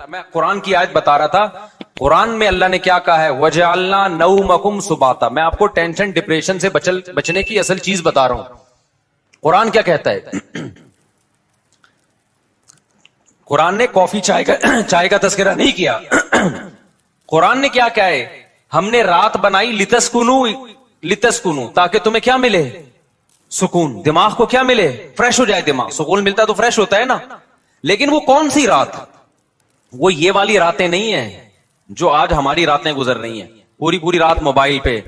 میں قرآن کی آیت بتا رہا تھا. قرآن میں اللہ نے کیا کہا ہے؟ وَجَعَلْنَا نَوْمَكُمْ سُبَاتًا. میں آپ کو ٹینشن ڈپریشن سے بچنے کی اصل چیز بتا رہا ہوں. قرآن کیا کہتا ہے؟ قرآن نے کافی چائے کا تذکرہ نہیں کیا. قرآن نے کیا کہا ہے؟ ہم نے رات بنائی لتسکنو تاکہ تمہیں کیا ملے؟ سکون. دماغ کو کیا ملے؟ فریش ہو جائے دماغ. سکون ملتا تو فریش ہوتا ہے نا. لیکن وہ کون سی رات؟ وہ یہ والی راتیں نہیں ہیں جو آج ہماری راتیں گزر رہی ہیں. پوری رات موبائل پہ,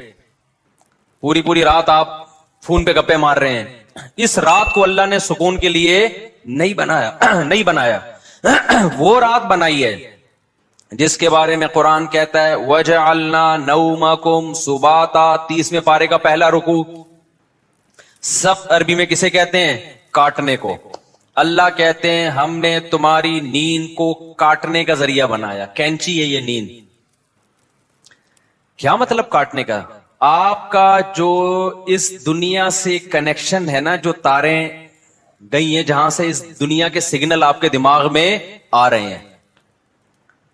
پوری رات آپ فون پہ گپے مار رہے ہیں. اس رات کو اللہ نے سکون کے لیے نہیں بنایا. وہ رات بنائی ہے جس کے بارے میں قرآن کہتا ہے وَجَعَلْنَا نَوْمَكُمْ سُبَاتًا. 30ویں پارے کا پہلا رکوع. سب عربی میں کسے کہتے ہیں؟ کاٹنے کو. اللہ کہتے ہیں ہم نے تمہاری نیند کو کاٹنے کا ذریعہ بنایا. کینچی ہے یہ نیند. کیا مطلب کاٹنے کا؟ آپ کا جو اس دنیا سے کنیکشن ہے نا, جو تاریں گئی ہیں جہاں سے اس دنیا کے سگنل آپ کے دماغ میں آ رہے ہیں,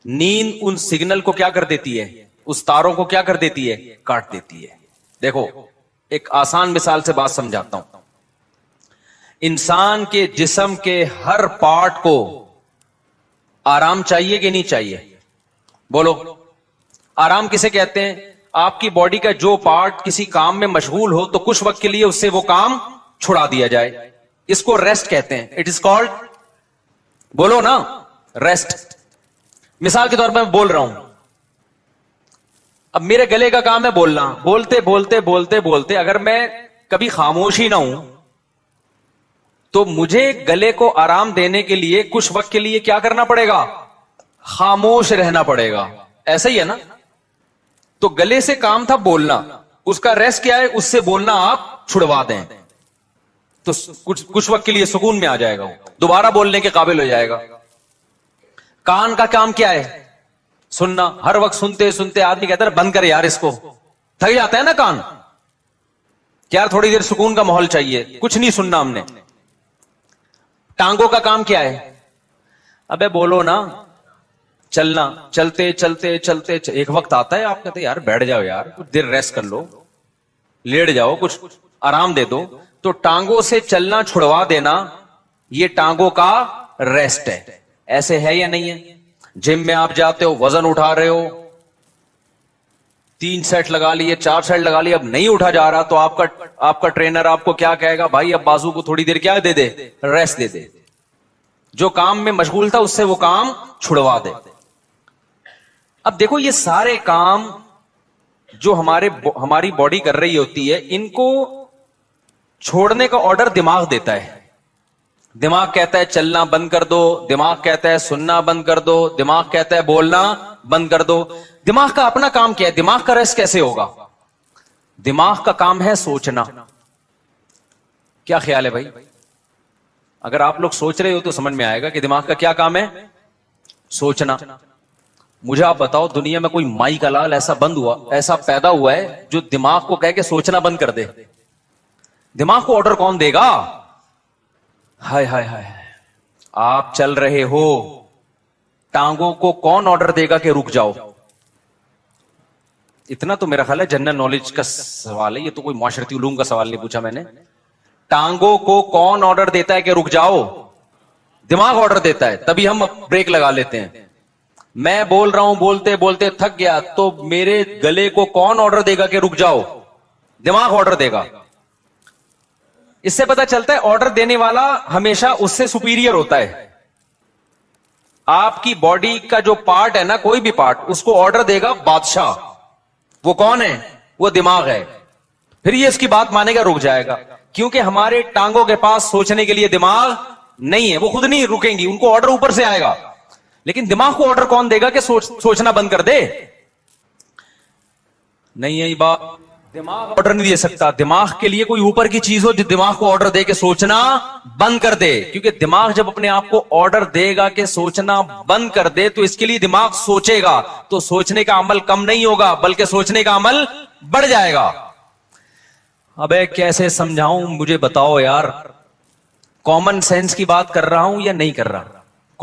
نیند ان سگنل کو کیا کر دیتی ہے؟ اس تاروں کو کیا کر دیتی ہے؟ کاٹ دیتی ہے. دیکھو ایک آسان مثال سے بات سمجھاتا ہوں. انسان کے جسم کے ہر پارٹ کو آرام چاہیے کہ نہیں چاہیے؟ بولو. آرام کسے کہتے ہیں؟ آپ کی باڈی کا جو پارٹ کسی کام میں مشغول ہو تو کچھ وقت کے لیے اس سے وہ کام چھڑا دیا جائے, اس کو ریسٹ کہتے ہیں. اٹ از کالڈ, بولو نا, ریسٹ. مثال کے طور پہ میں بول رہا ہوں, اب میرے گلے کا کام ہے بولنا. بولتے اگر میں کبھی خاموش ہی نہ ہوں تو مجھے گلے کو آرام دینے کے لیے کچھ وقت کے لیے کیا کرنا پڑے گا؟ خاموش رہنا پڑے گا. ایسا ہی ہے نا. تو گلے سے کام تھا بولنا, اس کا ریسٹ کیا ہے؟ اس سے بولنا آپ چھڑوا دیں تو کچھ وقت کے لیے سکون میں آ جائے گا, دوبارہ بولنے کے قابل ہو جائے گا. کان کا کام کیا ہے؟ سننا. ہر وقت سنتے آدمی کہتا ہے بند کرے یار اس کو, تھک جاتا ہے نا کان. یار تھوڑی دیر سکون کا ماحول چاہیے, کچھ نہیں سننا ہم نے. ٹانگوں کا کام کیا ہے؟ ابے بولو نا, چلنا. چلتے ایک وقت آتا ہے آپ کہتے ہیں یار بیٹھ جاؤ یار, کچھ دیر ریسٹ کر لو, لیٹ جاؤ, کچھ آرام دے دو. تو ٹانگوں سے چلنا چھڑوا دینا یہ ٹانگوں کا ریسٹ ہے. ایسے ہے یا نہیں ہے؟ جم میں آپ جاتے ہو, وزن اٹھا رہے ہو, 3 سیٹ لگا لیے, 4 سیٹ لگا لیے, اب نہیں اٹھا جا رہا تو آپ کا ٹرینر آپ کو کیا کہے گا؟ بھائی اب بازو کو تھوڑی دیر کیا دے دے؟ ریسٹ دے دے. جو کام میں مشغول تھا اس سے وہ کام چھڑوا دے. اب دیکھو یہ سارے کام جو ہماری باڈی کر رہی ہوتی ہے, ان کو چھوڑنے کا آرڈر دماغ دیتا ہے. دماغ کہتا ہے چلنا بند کر دو, دماغ کہتا ہے سننا بند کر دو, دماغ کہتا ہے بولنا بند کر دو. دماغ کا اپنا کام کیا ہے؟ دماغ کا ریسٹ کیسے ہوگا؟ دماغ کا کام ہے سوچنا. کیا خیال ہے بھائی؟ اگر آپ لوگ سوچ رہے ہو تو سمجھ میں آئے گا کہ دماغ کا کیا کام ہے؟ سوچنا. مجھے آپ بتاؤ دنیا میں کوئی مائی کا لال ایسا پیدا ہوا ہے جو دماغ کو کہے کہ سوچنا بند کر دے؟ دماغ کو آرڈر کون دے گا؟ ہائے ہائے ہائے, آپ چل رہے ہو, ٹانگوں کو کون آرڈر دے گا کہ رک جاؤ؟ اتنا تو میرا خیال ہے جنرل نالج کا سوال ہے, یہ تو کوئی معاشرتی علوم کا سوال نہیں پوچھا میں نے. ٹانگوں کو کون آرڈر دیتا ہے کہ رک جاؤ؟ دماغ آرڈر دیتا ہے, تبھی ہم بریک لگا لیتے ہیں. میں بول رہا ہوں بولتے تھک گیا تو میرے گلے کو کون آرڈر دے گا کہ رک جاؤ؟ دماغ آرڈر دے گا. اس سے پتا چلتا ہے آرڈر دینے والا ہمیشہ اس سے سپیریئر ہوتا ہے. آپ کی باڈی کا جو پارٹ ہے نا, کوئی بھی پارٹ, اس کو آرڈر دے گا بادشاہ. وہ کون ہے؟ وہ دماغ ہے. پھر یہ اس کی بات مانے گا, رک جائے گا. کیونکہ ہمارے ٹانگوں کے پاس سوچنے کے لیے دماغ نہیں ہے, وہ خود نہیں رکیں گی, ان کو آرڈر اوپر سے آئے گا. لیکن دماغ کو آرڈر کون دے گا کہ سوچنا بند کر دے؟ نہیں ہے بات. دماغ آرڈر نہیں دے سکتا. دماغ کے لیے کوئی اوپر کی چیز ہو جو دماغ کو آرڈر دے کہ سوچنا بند کر دے. کیونکہ دماغ جب اپنے آپ کو آرڈر دے گا کہ سوچنا بند کر دے تو اس کے لیے دماغ سوچے گا, تو سوچنے کا عمل کم نہیں ہوگا بلکہ سوچنے کا عمل بڑھ جائے گا. ابے کیسے سمجھاؤں, مجھے بتاؤ یار. کامن سینس کی بات کر رہا ہوں یا نہیں کر رہا؟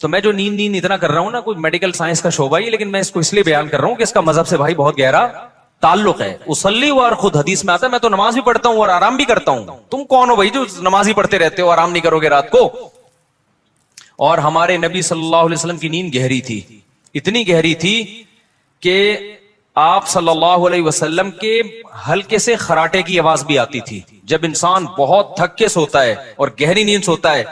تو میں جو نیند اتنا کر رہا ہوں نا, کوئی میڈیکل سائنس کا شعبہ ہی, لیکن میں اس کو اس لیے بیان کر رہا ہوں کہ اس کا مذہب سے بھائی بہت گہرا تعلق ہے. اصلی اور خود حدیث میں آتا ہے میں تو نماز بھی پڑھتا ہوں اور آرام بھی کرتا ہوں. تم کون ہو بھائی جو نماز ہی پڑھتے رہتے ہو, آرام نہیں کرو گے رات کو؟ اور ہمارے نبی صلی اللہ علیہ وسلم کی نیند گہری تھی, اتنی گہری تھی کہ آپ صلی اللہ علیہ وسلم کے ہلکے سے خراٹے کی آواز بھی آتی تھی. جب انسان بہت تھک کے سوتا ہے اور گہری نیند سوتا ہے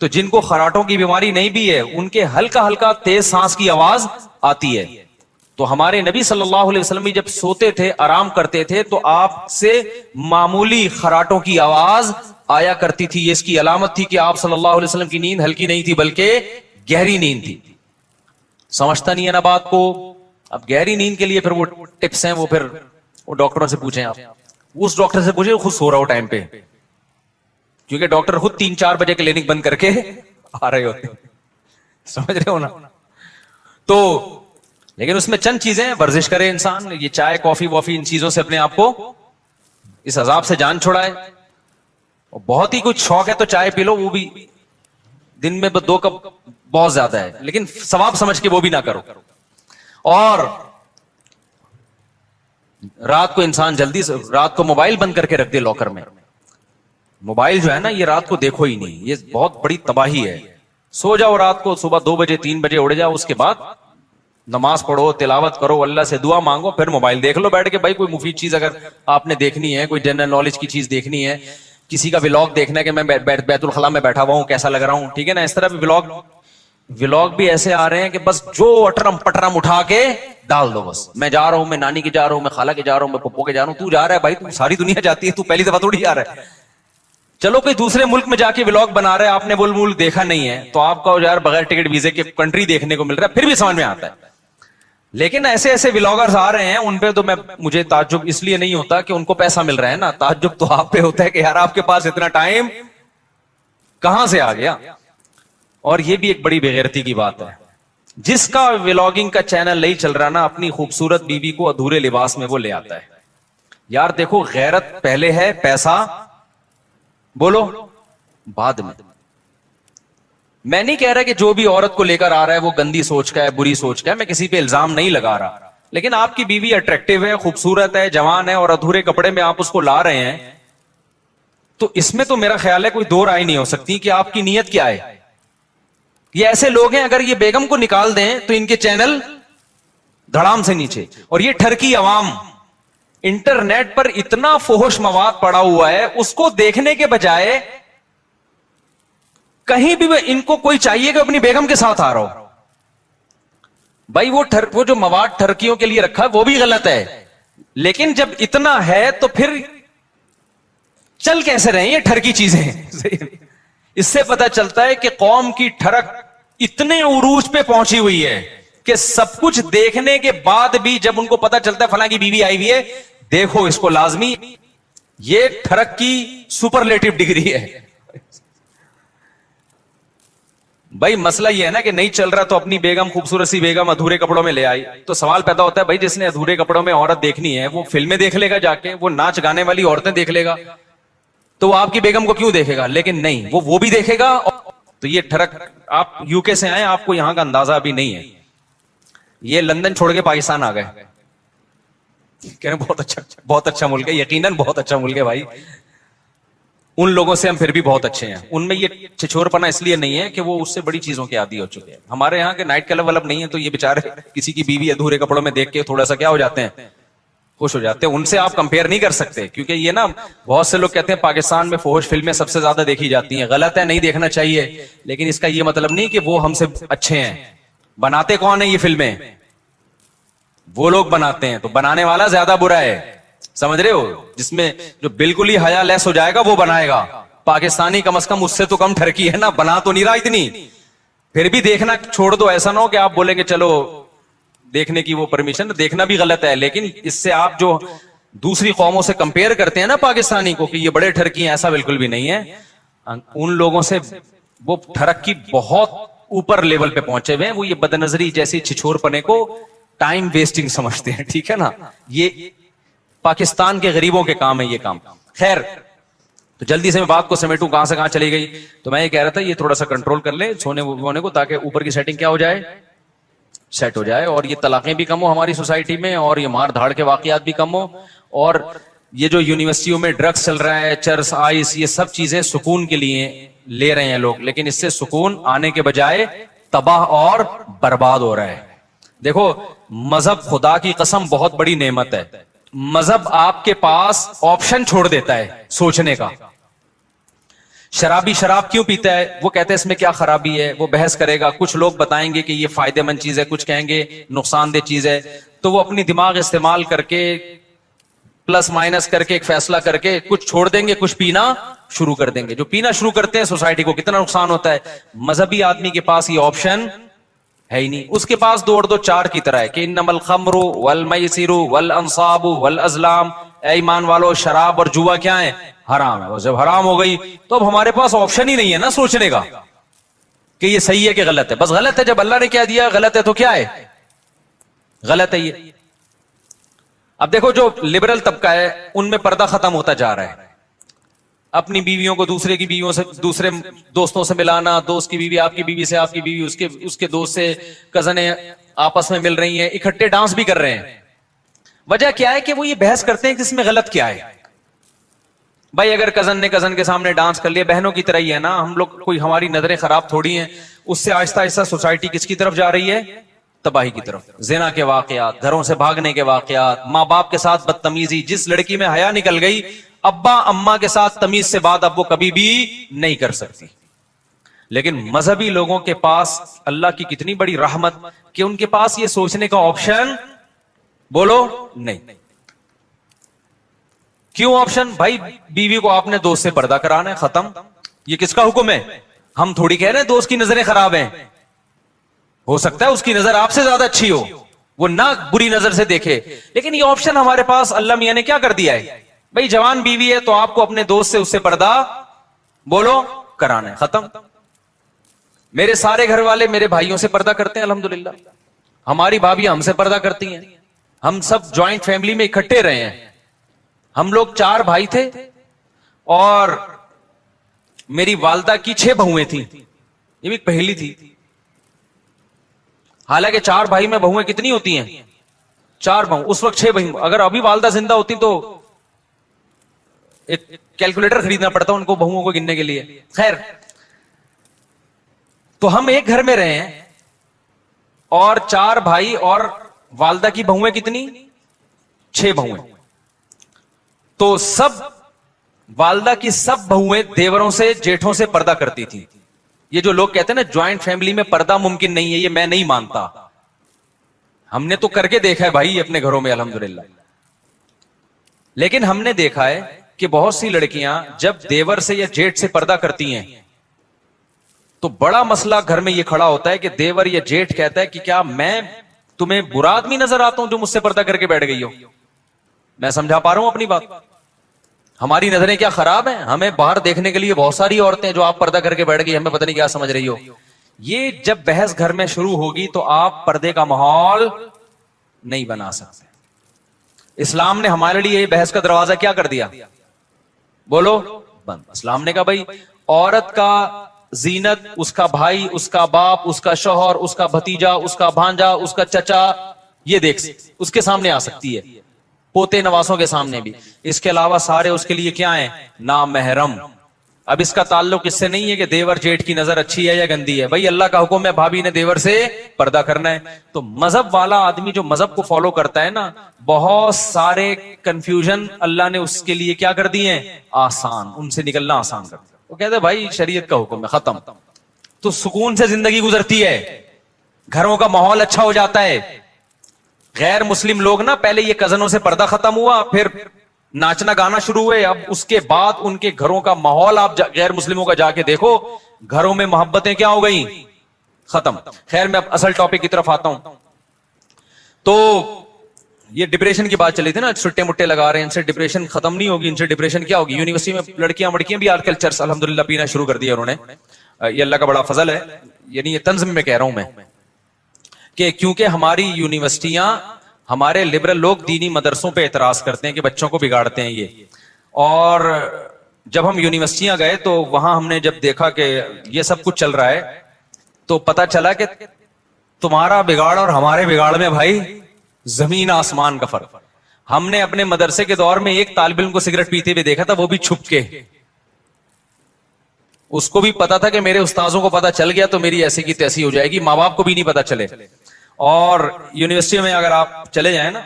تو جن کو خراٹوں کی بیماری نہیں بھی ہے ان کے ہلکا ہلکا تیز سانس کی آواز آتی ہے. تو ہمارے نبی صلی اللہ علیہ وسلم بھی جب سوتے تھے, آرام کرتے تھے, تو آپ سے معمولی خراٹوں کی آواز آیا کرتی تھی. یہ اس کی علامت تھی کہ آپ صلی اللہ علیہ وسلم کی نیند ہلکی نہیں تھی بلکہ گہری نیند تھی. سمجھتا نہیں ہے نا بات کو. اب گہری نیند کے لیے پھر وہ ٹپس ہیں, وہ پھر وہ ڈاکٹروں سے پوچھیں, آپ اس ڈاکٹر سے پوچھیں خود سو رہا ہو ٹائم پہ, کیونکہ ڈاکٹر خود 3-4 بجے کلینک بند کر کے آ رہے ہوتے. سمجھ رہے ہو نا؟ تو لیکن اس میں چند چیزیں, ورزش کرے انسان, یہ چائے کافی وافی ان چیزوں سے اپنے آپ کو اس عذاب سے جان چھڑائے. اور بہت ہی کچھ شوق ہے تو چائے پی لو, وہ بھی دن میں 2 کپ بہت زیادہ ہے, لیکن ثواب سمجھ کے وہ بھی نہ کرو. اور رات کو انسان جلدی سے, رات کو موبائل بند کر کے رکھ دے لاکر میں. موبائل جو ہے نا یہ رات کو دیکھو ہی نہیں, یہ بہت بڑی تباہی ہے. سو جاؤ رات کو, صبح 2 بجے 3 بجے اڑ جاؤ, اس کے بعد نماز پڑھو, تلاوت کرو, اللہ سے دعا مانگو, پھر موبائل دیکھ لو بیٹھ کے. بھائی کوئی مفید چیز اگر آپ نے دیکھنی ہے, کوئی جنرل نالج کی چیز دیکھنی ہے, کسی کا ولاگ دیکھنا ہے کہ میں بیت الخلاء میں بیٹھا ہوا ہوں کیسا لگ رہا ہوں, ٹھیک ہے نا, اس طرح بھی ولاگ بھی ایسے آ رہے ہیں کہ بس جو اٹرم پٹرم اٹھا کے ڈال دو. بس میں جا رہا ہوں, میں نانی کے جا رہا ہوں, میں خالہ کے جا رہا ہوں, میں پپو کے جا رہا ہوں. تو جا رہا ہے بھائی, تو ساری دنیا جاتی ہے, تو پہلی دفعہ تھوڑی جا رہا ہے. چلو کوئی دوسرے ملک میں جا کے ولاگ بنا رہا ہے, آپ نے وہ ملک دیکھا نہیں ہے, تو آپ کا یار بغیر ٹکٹ ویزے کے کنٹری دیکھنے کو مل رہا ہے, پھر بھی سمجھ میں آتا ہے. لیکن ایسے ایسے ولاگرز آ رہے ہیں, ان پہ تو مجھے تعجب اس لیے نہیں ہوتا کہ ان کو پیسہ مل رہا ہے نا, تعجب تو آپ پہ ہوتا ہے کہ یار آپ کے پاس اتنا ٹائم کہاں سے آ گیا. اور یہ بھی ایک بڑی بےغیرتی کی بات ہے, جس کا ولاگنگ کا چینل نہیں چل رہا نا, اپنی خوبصورت بیوی کو ادھورے لباس میں وہ لے آتا ہے. یار دیکھو, غیرت پہلے ہے, پیسہ بولو بعد میں. میں نہیں کہہ رہا کہ جو بھی عورت کو لے کر آ رہا ہے وہ گندی سوچ کا ہے, بری سوچ کا ہے, میں کسی پہ الزام نہیں لگا رہا, لیکن آپ کی بیوی اٹریکٹیو ہے, خوبصورت ہے, جوان ہے, اور ادھورے کپڑے میں آپ اس کو لا رہے ہیں, تو اس میں تو میرا خیال ہے کوئی دو رائے نہیں ہو سکتی کہ آپ کی نیت کیا ہے. یہ ایسے لوگ ہیں, اگر یہ بیگم کو نکال دیں تو ان کے چینل دھڑام سے نیچے. اور یہ ٹھرکی عوام, انٹرنیٹ پر اتنا فحش مواد پڑا ہوا ہے, اس کو دیکھنے کے بجائے کہیں بھی ان کو کوئی چاہیے کہ اپنی بیگم کے ساتھ آ رہا ہو. بھائی وہ جو مواد ٹھرکیوں کے لیے رکھا ہے وہ بھی غلط ہے, لیکن جب اتنا ہے تو پھر چل کیسے رہے ہیں یہ ٹھرکی چیزیں. اس سے پتا چلتا ہے کہ قوم کی ٹھرک اتنے عروج پہ پہنچی ہوئی ہے کہ سب کچھ دیکھنے کے بعد بھی جب ان کو پتا چلتا ہے فلاں کی بیوی آئی ہوئی ہے, دیکھو اس کو لازمی, یہ ٹھرک کی سپرلیٹو ڈگری ہے. بھائی مسئلہ یہ ہے نا کہ نہیں چل رہا تو اپنی بیگم, خوبصورت سی بیگم ادھورے کپڑوں میں لے آئی, تو سوال پیدا ہوتا ہے بھائی جس نے ادھورے کپڑوں میں عورت دیکھنی ہے وہ فلمیں دیکھ لے گا جا کے, وہ ناچ گانے والی عورتیں دیکھ لے گا, تو وہ آپ کی بیگم کو کیوں دیکھے گا؟ لیکن نہیں, وہ بھی دیکھے گا. تو یہ ٹھرک, آپ یو کے سے آئے, آپ کو یہاں کا اندازہ بھی نہیں ہے, یہ لندن چھوڑ کے پاکستان آ گئے, کہہ رہے بہت اچھا ملک ہے, یقیناً بہت اچھا ملک ہے بھائی, ان لوگوں سے ہم پھر بھی بہت اچھے ہیں. ان میں یہ چھچور پنا اس لیے نہیں ہے کہ وہ اس سے بڑی چیزوں کے عادی ہو چکے ہیں. ہمارے یہاں کے نائٹ کلب ولب نہیں ہے, تو یہ بےچارے کسی کی بیوی ادھورے کپڑوں میں دیکھ کے تھوڑا سا کیا ہو جاتے ہیں, خوش ہو جاتے ہیں. ان سے آپ کمپیئر نہیں کر سکتے, کیونکہ یہ نا بہت سے لوگ کہتے ہیں پاکستان میں فحش فلمیں سب سے زیادہ دیکھی جاتی ہیں. غلط ہے, نہیں دیکھنا چاہیے, لیکن اس کا یہ مطلب نہیں کہ وہ ہم سے اچھے ہیں. بناتے کون ہیں یہ فلمیں؟ وہ لوگ بناتے ہیں, تو بنانے والا زیادہ برا ہے, سمجھ رہے ہو؟ جس میں جو بالکل ہی حیا لیس ہو جائے گا وہ بنائے گا. پاکستانی کم از کم اس سے تو کم ٹھرکی ہے نا, بنا تو نہیں رہا اتنی, پھر بھی دیکھنا چھوڑ دو. ایسا نہ ہو کہ آپ بولیں کہ چلو دیکھنے کی وہ پرمیشن, دیکھنا بھی غلط ہے, لیکن اس سے آپ جو دوسری قوموں سے کمپیئر کرتے ہیں نا پاکستانی کو کہ یہ بڑے ٹھرکی ہیں, ایسا بالکل بھی نہیں ہے. ان لوگوں سے وہ ٹھرک کی بہت اوپر لیول پہ پہنچے ہوئے ہیں. وہ یہ بدنظری جیسی چھچور پنے کو ٹائم ویسٹنگ سمجھتے ہیں, ٹھیک ہے نا. یہ پاکستان کے غریبوں کے کام ہے یہ کام. خیر, تو جلدی سے میں بات کو سمیٹوں کہاں سے کہاں چلی گئی. تو میں یہ کہہ رہا تھا یہ تھوڑا سا کنٹرول کر لیں سونے وونے کو, تاکہ اوپر کی سیٹنگ کیا ہو جائے, سیٹ ہو جائے, اور یہ طلاقیں بھی کم ہو ہماری سوسائٹی میں, اور یہ مار دھاڑ کے واقعات بھی کم ہو, اور یہ جو یونیورسٹیوں میں ڈرگس چل رہا ہے, چرس, آئس, یہ سب چیزیں سکون کے لیے لے رہے ہیں لوگ, لیکن اس سے سکون آنے کے بجائے تباہ اور برباد ہو رہا ہے. دیکھو مذہب خدا کی قسم بہت بڑی نعمت ہے. مذہب آپ کے پاس آپشن چھوڑ دیتا ہے سوچنے کا. شرابی شراب کیوں پیتا ہے, وہ کہتے ہیں اس میں کیا خرابی ہے, وہ بحث کرے گا, کچھ لوگ بتائیں گے کہ یہ فائدہ مند چیز ہے, کچھ کہیں گے نقصان دہ چیز ہے, تو وہ اپنی دماغ استعمال کر کے پلس مائنس کر کے ایک فیصلہ کر کے کچھ چھوڑ دیں گے, کچھ پینا شروع کر دیں گے. جو پینا شروع کرتے ہیں سوسائٹی کو کتنا نقصان ہوتا ہے. مذہبی آدمی کے پاس یہ آپشن ہے ہی نہیں, اس کے پاس دوڑ دو چار کی طرح ہے کہ انما الخمر والمیسر والانصاب والازلام, اے ایمان والو شراب اور جوا کیا ہے, حرام ہے. اور جب حرام ہو گئی تو اب ہمارے پاس آپشن ہی نہیں ہے نا سوچنے کا کہ یہ صحیح ہے کہ غلط ہے. بس غلط ہے, جب اللہ نے کیا دیا غلط ہے تو کیا ہے, غلط ہے یہ. اب دیکھو جو لبرل طبقہ ہے ان میں پردہ ختم ہوتا جا رہا ہے. اپنی بیویوں کو دوسرے کی بیویوں سے, دوسرے دوستوں سے ملانا, دوست کی بیوی آپ کی بیوی سے, آپ کی بیوی اس کے دوست سے, کزنیں آپس میں مل رہی ہیں, اکٹھے ڈانس بھی کر رہے ہیں. وجہ کیا ہے کہ وہ یہ بحث کرتے ہیں کہ اس میں غلط کیا ہے. بھائی اگر کزن نے کزن کے سامنے ڈانس کر لیا, بہنوں کی طرح ہی ہے نا ہم لوگ, کوئی ہماری نظریں خراب تھوڑی ہیں. اس سے آہستہ آہستہ سوسائٹی کس کی طرف جا رہی ہے, تباہی کی طرف. زنا کے واقعات, گھروں سے بھاگنے کے واقعات, ماں باپ کے ساتھ بدتمیزی. جس لڑکی میں حیا نکل گئی, ابا اماں کے ساتھ تمیز سے بات اب وہ کبھی بھی نہیں کر سکتی. لیکن مذہبی لوگوں کے پاس اللہ کی کتنی بڑی رحمت کہ ان کے پاس یہ سوچنے کا آپشن بولو نہیں. کیوں آپشن؟ بھائی بیوی کو آپ نے دوست سے پردہ کرانا ہے, ختم. یہ کس کا حکم ہے؟ ہم تھوڑی کہہ رہے ہیں دوست کی نظریں خراب ہیں. ہو سکتا ہے اس کی نظر آپ سے زیادہ اچھی ہو, وہ نہ بری نظر سے دیکھے, لیکن یہ آپشن ہمارے پاس اللہ میاں نے کیا کر دیا ہے. بھائی جوان بیوی ہے تو آپ کو اپنے دوست سے اس سے پردہ بولو کرانا ہے, ختم. میرے سارے گھر والے میرے بھائیوں سے پردہ کرتے ہیں الحمدللہ, ہماری بھابیاں ہم سے پردہ کرتی ہیں. ہم سب جوائنٹ فیملی میں اکٹھے رہے ہیں. ہم لوگ 4 بھائی تھے اور میری والدہ کی 6 بہویں تھیں. یہ بھی پہلی تھی. حالانکہ 4 بھائی میں بہویں کتنی ہوتی ہیں, 4 بہو, اس وقت 6 بہو. اگر ابھی والدہ زندہ ہوتی تو ایک کیلکولیٹر خریدنا پڑتا ان کو بہوؤں کو گننے کے لیے. خیر, تو ہم ایک گھر میں رہے ہیں اور 4 بھائی اور والدہ کی بہویں کتنی, 6 بہویں. تو سب والدہ کی سب بہویں دیوروں سے جیٹھوں سے پردہ کرتی تھی. یہ جو لوگ کہتے ہیں نا جوائنٹ فیملی میں پردہ ممکن نہیں ہے, یہ میں نہیں مانتا. ہم نے تو کر کے دیکھا ہے بھائی اپنے گھروں میں الحمدللہ. لیکن ہم نے دیکھا ہے کہ بہت سی لڑکیاں جب دیور سے یا جیٹ سے پردہ کرتی ہیں تو بڑا مسئلہ گھر میں یہ کھڑا ہوتا ہے کہ دیور یا جیٹ کہتا ہے کہ کیا میں تمہیں برا آدمی نظر آتا ہوں جو مجھ سے پردہ کر کے بیٹھ گئی ہو. میں سمجھا پا رہا ہوں اپنی بات. ہماری نظریں کیا خراب ہیں؟ ہمیں باہر دیکھنے کے لیے بہت ساری عورتیں جو آپ پردہ کر کے بیٹھ گئی, ہمیں پتہ نہیں کیا سمجھ رہی ہو. یہ جب بحث گھر میں شروع ہوگی تو آپ پردے کا ماحول نہیں بنا سکتے. اسلام نے ہمارے لیے یہ بحث کا دروازہ کیا کر دیا, بولو بند. اسلام نے کہا بھائی عورت کا زینت اس کا بھائی, اس کا باپ, اس کا شوہر, اس کا بھتیجا, اس کا بھانجا, اس کا چچا یہ دیکھ اس کے سامنے آ سکتی ہے, پوتے نواسوں کے سامنے بھی. اس کے علاوہ سارے اس کے لیے کیا ہیں, نامحرم. اب اس کا تعلق اس سے نہیں ہے کہ دیور جیٹ کی نظر اچھی ہے یا گندی ہے. بھائی اللہ کا حکم ہے بھابی نے دیور سے پردہ کرنا ہے. تو مذہب والا آدمی جو مذہب کو فالو کرتا ہے نا, بہت سارے کنفیوژن اللہ نے اس کے لیے کیا کر دیے ہیں, آسان, ان سے نکلنا آسان کر دیا. وہ کہتے ہیں بھائی شریعت کا حکم ہے, ختم. تو سکون سے زندگی گزرتی ہے, گھروں کا ماحول اچھا ہو جاتا ہے. غیر مسلم لوگ نا پہلے یہ کزنوں سے پردہ ختم ہوا, پھر ناچنا گانا شروع ہوئے, اب اس کے بعد ان کے گھروں کا ماحول آپ غیر مسلموں کا جا کے دیکھو, گھروں میں محبتیں کیا ہو گئیں, ختم. خیر میں اب اصل ٹاپک کی طرف آتا ہوں. تو یہ ڈپریشن کی بات چلی تھی نا, چھٹے مٹے لگا رہے ہیں, ان سے ڈپریشن ختم نہیں ہوگی. ان سے ڈپریشن کیا ہوگی, یونیورسٹی میں لڑکیاں مڑکیاں بھی آج کل چرس الحمدللہ پینا شروع کر دیا انہوں نے. یہ اللہ کا بڑا فضل ہے, یعنی یہ طنز میں کہہ رہا ہوں میں کہ کیونکہ ہماری یونیورسٹیاں, ہمارے لبرل لوگ دینی مدرسوں پہ اعتراض کرتے ہیں کہ بچوں کو بگاڑتے ہیں یہ, اور جب ہم یونیورسٹیاں گئے تو وہاں ہم نے جب دیکھا کہ یہ سب کچھ چل رہا ہے تو پتا چلا کہ تمہارا بگاڑ اور ہمارے بگاڑ میں بھائی زمین آسمان کا فرق. ہم نے اپنے مدرسے کے دور میں ایک طالب علم کو سگریٹ پیتے ہوئے دیکھا تھا, وہ بھی چھپ کے. اس کو بھی پتا تھا کہ میرے استاذوں کو پتا چل گیا تو میری ایسی کی تیسی ہو جائے گی, ماں باپ کو بھی نہیں پتا چلے. اور یونیورسٹی میں اگر آپ چلے جائیں نا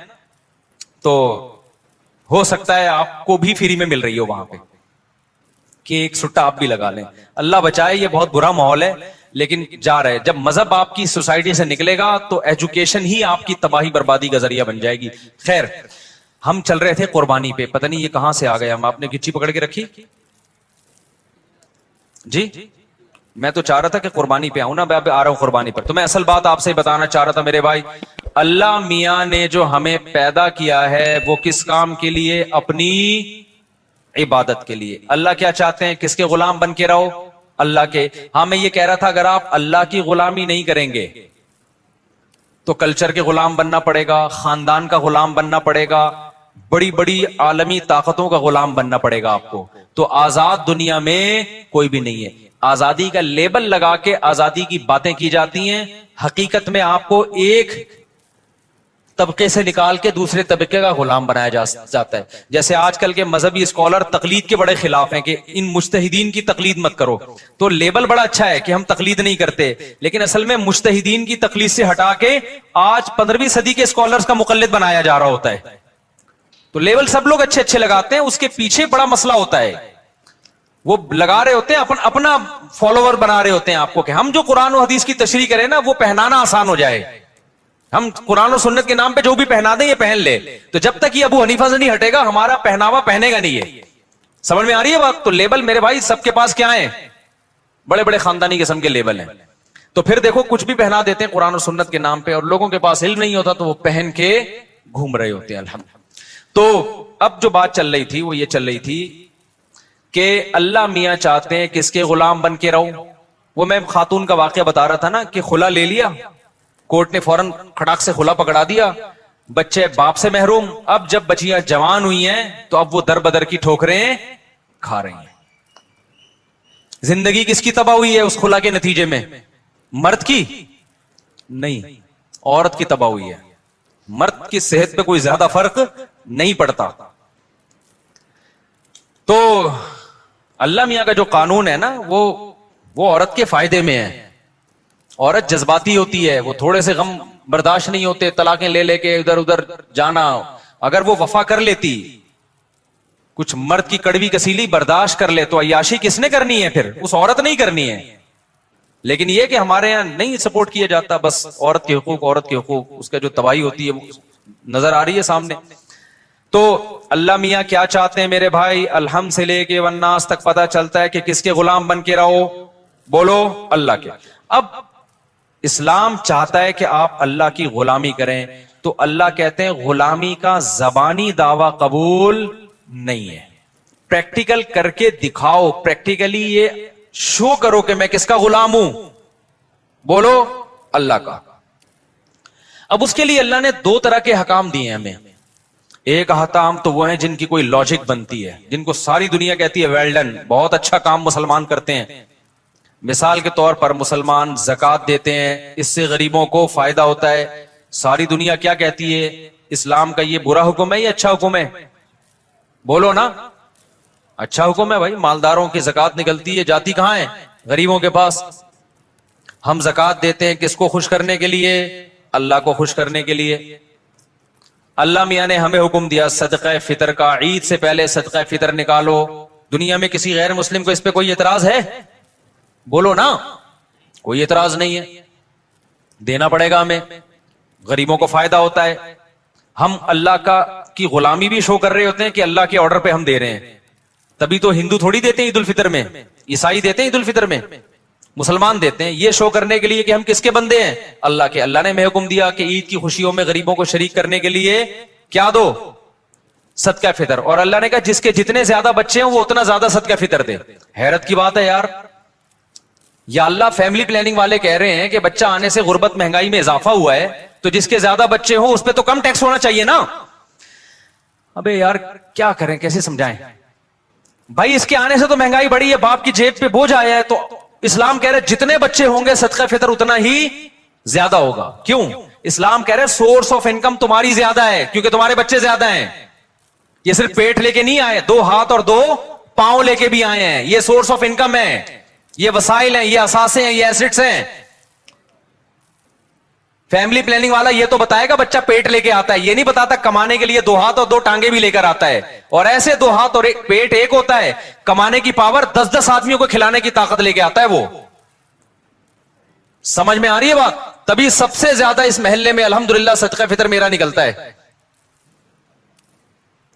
تو ہو سکتا ہے آپ کو بھی فری میں مل رہی ہو وہاں پہ کہ ایک سٹا آپ بھی لگا لیں. اللہ بچائے, یہ بہت برا ماحول ہے لیکن جا رہے. جب مذہب آپ کی سوسائٹی سے نکلے گا تو ایجوکیشن ہی آپ کی تباہی بربادی کا ذریعہ بن جائے گی. خیر, ہم چل رہے تھے قربانی پہ, پتہ نہیں یہ کہاں سے آ گیا. ہم آپ نے گچی پکڑ کے رکھی جی. میں تو چاہ رہا تھا کہ قربانی پہ آؤں نا, میں آ رہا ہوں قربانی پر. تو میں اصل بات آپ سے بتانا چاہ رہا تھا میرے بھائی, اللہ میاں نے جو ہمیں پیدا کیا ہے وہ کس کام کے لیے؟ اپنی عبادت کے لیے. اللہ کیا چاہتے ہیں؟ کس کے غلام بن کے رہو؟ اللہ کے. ہاں میں یہ کہہ رہا تھا اگر آپ اللہ کی غلامی نہیں کریں گے تو کلچر کے غلام بننا پڑے گا, خاندان کا غلام بننا پڑے گا, بڑی بڑی عالمی طاقتوں کا غلام بننا پڑے گا آپ کو. تو آزاد دنیا میں کوئی بھی نہیں ہے. آزادی کا لیبل لگا کے آزادی کی باتیں کی جاتی ہیں, حقیقت میں آپ کو ایک طبقے سے نکال کے دوسرے طبقے کا غلام بنایا جاتا ہے. جیسے آج کل کے مذہبی اسکالر تقلید کے بڑے خلاف ہیں کہ ان مجتہدین کی تقلید مت کرو. تو لیبل بڑا اچھا ہے کہ ہم تقلید نہیں کرتے, لیکن اصل میں مجتہدین کی تقلید سے ہٹا کے آج 15ویں صدی کے اسکالرز کا مقلد بنایا جا رہا ہوتا ہے. تو لیبل سب لوگ اچھے اچھے لگاتے ہیں, اس کے پیچھے بڑا مسئلہ ہوتا ہے. وہ لگا رہے ہوتے ہیں اپنا فالوور بنا رہے ہوتے ہیں آپ کو کہ ہم جو قرآن و حدیث کی تشریح کریں نا وہ پہنانا آسان ہو جائے, ہم قرآن و سنت کے نام پہ جو بھی پہنا دیں یہ پہن لے. تو جب تک یہ ابو حنیفہ سے نہیں ہٹے گا ہمارا پہناوا پہنے گا نہیں. ہے سمجھ میں آ رہی ہے بات؟ تو لیبل میرے بھائی سب کے پاس کیا ہیں؟ بڑے بڑے خاندانی قسم کے لیبل ہیں. تو پھر دیکھو کچھ بھی پہنا دیتے ہیں قرآن و سنت کے نام پہ, اور لوگوں کے پاس علم نہیں ہوتا تو وہ پہن کے گھوم رہے ہوتے ہیں. الحمدللہ. تو اب جو بات چل رہی تھی وہ یہ چل رہی تھی کہ اللہ میاں چاہتے ہیں کس کے غلام بن کے رہو. وہ میں خاتون کا واقعہ بتا رہا تھا نا کہ خلا لے لیا, کورٹ نے فوراً کھڑاک سے خلا پکڑا دیا, بچے باپ سے محروم. اب جب بچیاں جوان ہوئی ہیں تو اب وہ در بدر کی ٹھوکریں کھا رہی ہیں. زندگی کس کی تباہ ہوئی ہے اس خلا کے نتیجے میں؟ مرد کی نہیں, عورت کی تباہ ہوئی ہے. مرد کی صحت پہ کوئی زیادہ فرق نہیں پڑتا. تو اللہ میاں کا جو قانون ہے نا وہ عورت کے فائدے میں ہے. عورت جذباتی ہوتی ہے, وہ تھوڑے سے غم برداشت نہیں ہوتے, طلاقیں لے لے کے ادھر ادھر جانا. اگر وہ وفا کر لیتی, کچھ مرد کی کڑوی کسیلی برداشت کر لے تو عیاشی کس نے کرنی ہے؟ پھر اس عورت نہیں کرنی ہے. لیکن یہ کہ ہمارے یہاں نہیں سپورٹ کیا جاتا, بس عورت کے حقوق عورت کے حقوق, اس کا جو تباہی ہوتی ہے وہ نظر آ رہی ہے سامنے. تو اللہ میاں کیا چاہتے ہیں میرے بھائی؟ الحمد سے لے کے والناس تک پتا چلتا ہے کہ کس کے غلام بن کے رہو؟ بولو اللہ کے. اب اسلام چاہتا ہے کہ آپ اللہ کی غلامی کریں, تو اللہ کہتے ہیں غلامی کا زبانی دعویٰ قبول نہیں ہے, پریکٹیکل کر کے دکھاؤ, پریکٹیکلی یہ شو کرو کہ میں کس کا غلام ہوں. بولو اللہ کا. اب اس کے لیے اللہ نے 2 طرح کے حکام دیے ہیں ہمیں. ایک احکام تو وہ ہیں جن کی کوئی لاجک بنتی ہے, جن کو ساری دنیا کہتی ہے ویل ڈن, بہت اچھا کام مسلمان کرتے ہیں. مثال کے طور پر مسلمان زکوٰۃ دیتے ہیں, اس سے غریبوں کو فائدہ ہوتا ہے. ساری دنیا کیا کہتی ہے؟ اسلام کا یہ برا حکم ہے یا اچھا حکم ہے؟ بولو نا, اچھا حکم ہے بھائی. مالداروں کی زکوٰۃ نکلتی ہے, جاتی کہاں ہے؟ غریبوں کے پاس. ہم زکوٰۃ دیتے ہیں کس کو خوش کرنے کے لیے؟ اللہ کو خوش کرنے کے لیے. اللہ میاں نے ہمیں حکم دیا صدقہ فطر کا, عید سے پہلے صدقہ فطر نکالو. دنیا میں کسی غیر مسلم کو اس پہ کوئی اعتراض ہے؟ بولو نا, کوئی اعتراض نہیں ہے. دینا پڑے گا ہمیں, غریبوں کو فائدہ ہوتا ہے. ہم اللہ کی غلامی بھی شو کر رہے ہوتے ہیں کہ اللہ کے آرڈر پہ ہم دے رہے ہیں. تبھی تو ہندو تھوڑی دیتے ہیں عید الفطر میں, عیسائی دیتے ہیں عید الفطر میں, مسلمان دیتے ہیں. یہ شو کرنے کے لیے کہ ہم کس کے بندے ہیں؟ اللہ کے. اللہ نے ہمیں حکم دیا کہ عید کی خوشیوں میں غریبوں کو شریک کرنے کے لیے کیا دو؟ صدقہ فطر. اور اللہ نے کہا جس کے جتنے زیادہ بچے ہیں وہ اتنا زیادہ صدقہ فطر دے. حیرت کی بات ہے یار. یا اللہ فیملی پلاننگ والے کہہ رہے ہیں کہ بچہ آنے سے غربت مہنگائی میں اضافہ ہوا ہے, تو جس کے زیادہ بچے ہوں اس پہ تو کم ٹیکس ہونا چاہیے نا. ابے یار کیا کریں, کیسے سمجھائیں؟ بھائی اس کے آنے سے تو مہنگائی بڑھی ہے, باپ کی جیب پہ بوجھ آیا ہے, تو اسلام کہہ رہے جتنے بچے ہوں گے صدقہ فطر اتنا ہی زیادہ ہوگا. کیوں؟ اسلام کہہ رہے سورس آف انکم تمہاری زیادہ ہے کیونکہ تمہارے بچے زیادہ ہیں. یہ صرف پیٹ لے کے نہیں آئے, 2 ہاتھ اور 2 پاؤں لے کے بھی آئے ہیں. یہ سورس آف انکم ہے, یہ وسائل ہیں, یہ اثاثے ہیں, یہ ایسٹس ہیں. فیملی پلاننگ والا یہ تو بتائے گا بچہ پیٹ لے کے آتا ہے, یہ نہیں بتاتا کمانے کے لیے 2 ہاتھ اور 2 ٹانگیں بھی لے کر آتا ہے. اور ایسے 2 ہاتھ اور ایک پیٹ ایک ہوتا ہے, کمانے کی پاور 10-10 آدمیوں کو کھلانے کی طاقت لے کے آتا ہے. وہ سمجھ میں آ رہی ہے بات؟ تبھی سب سے زیادہ اس محلے میں الحمدللہ صدقہ فطر میرا نکلتا ہے,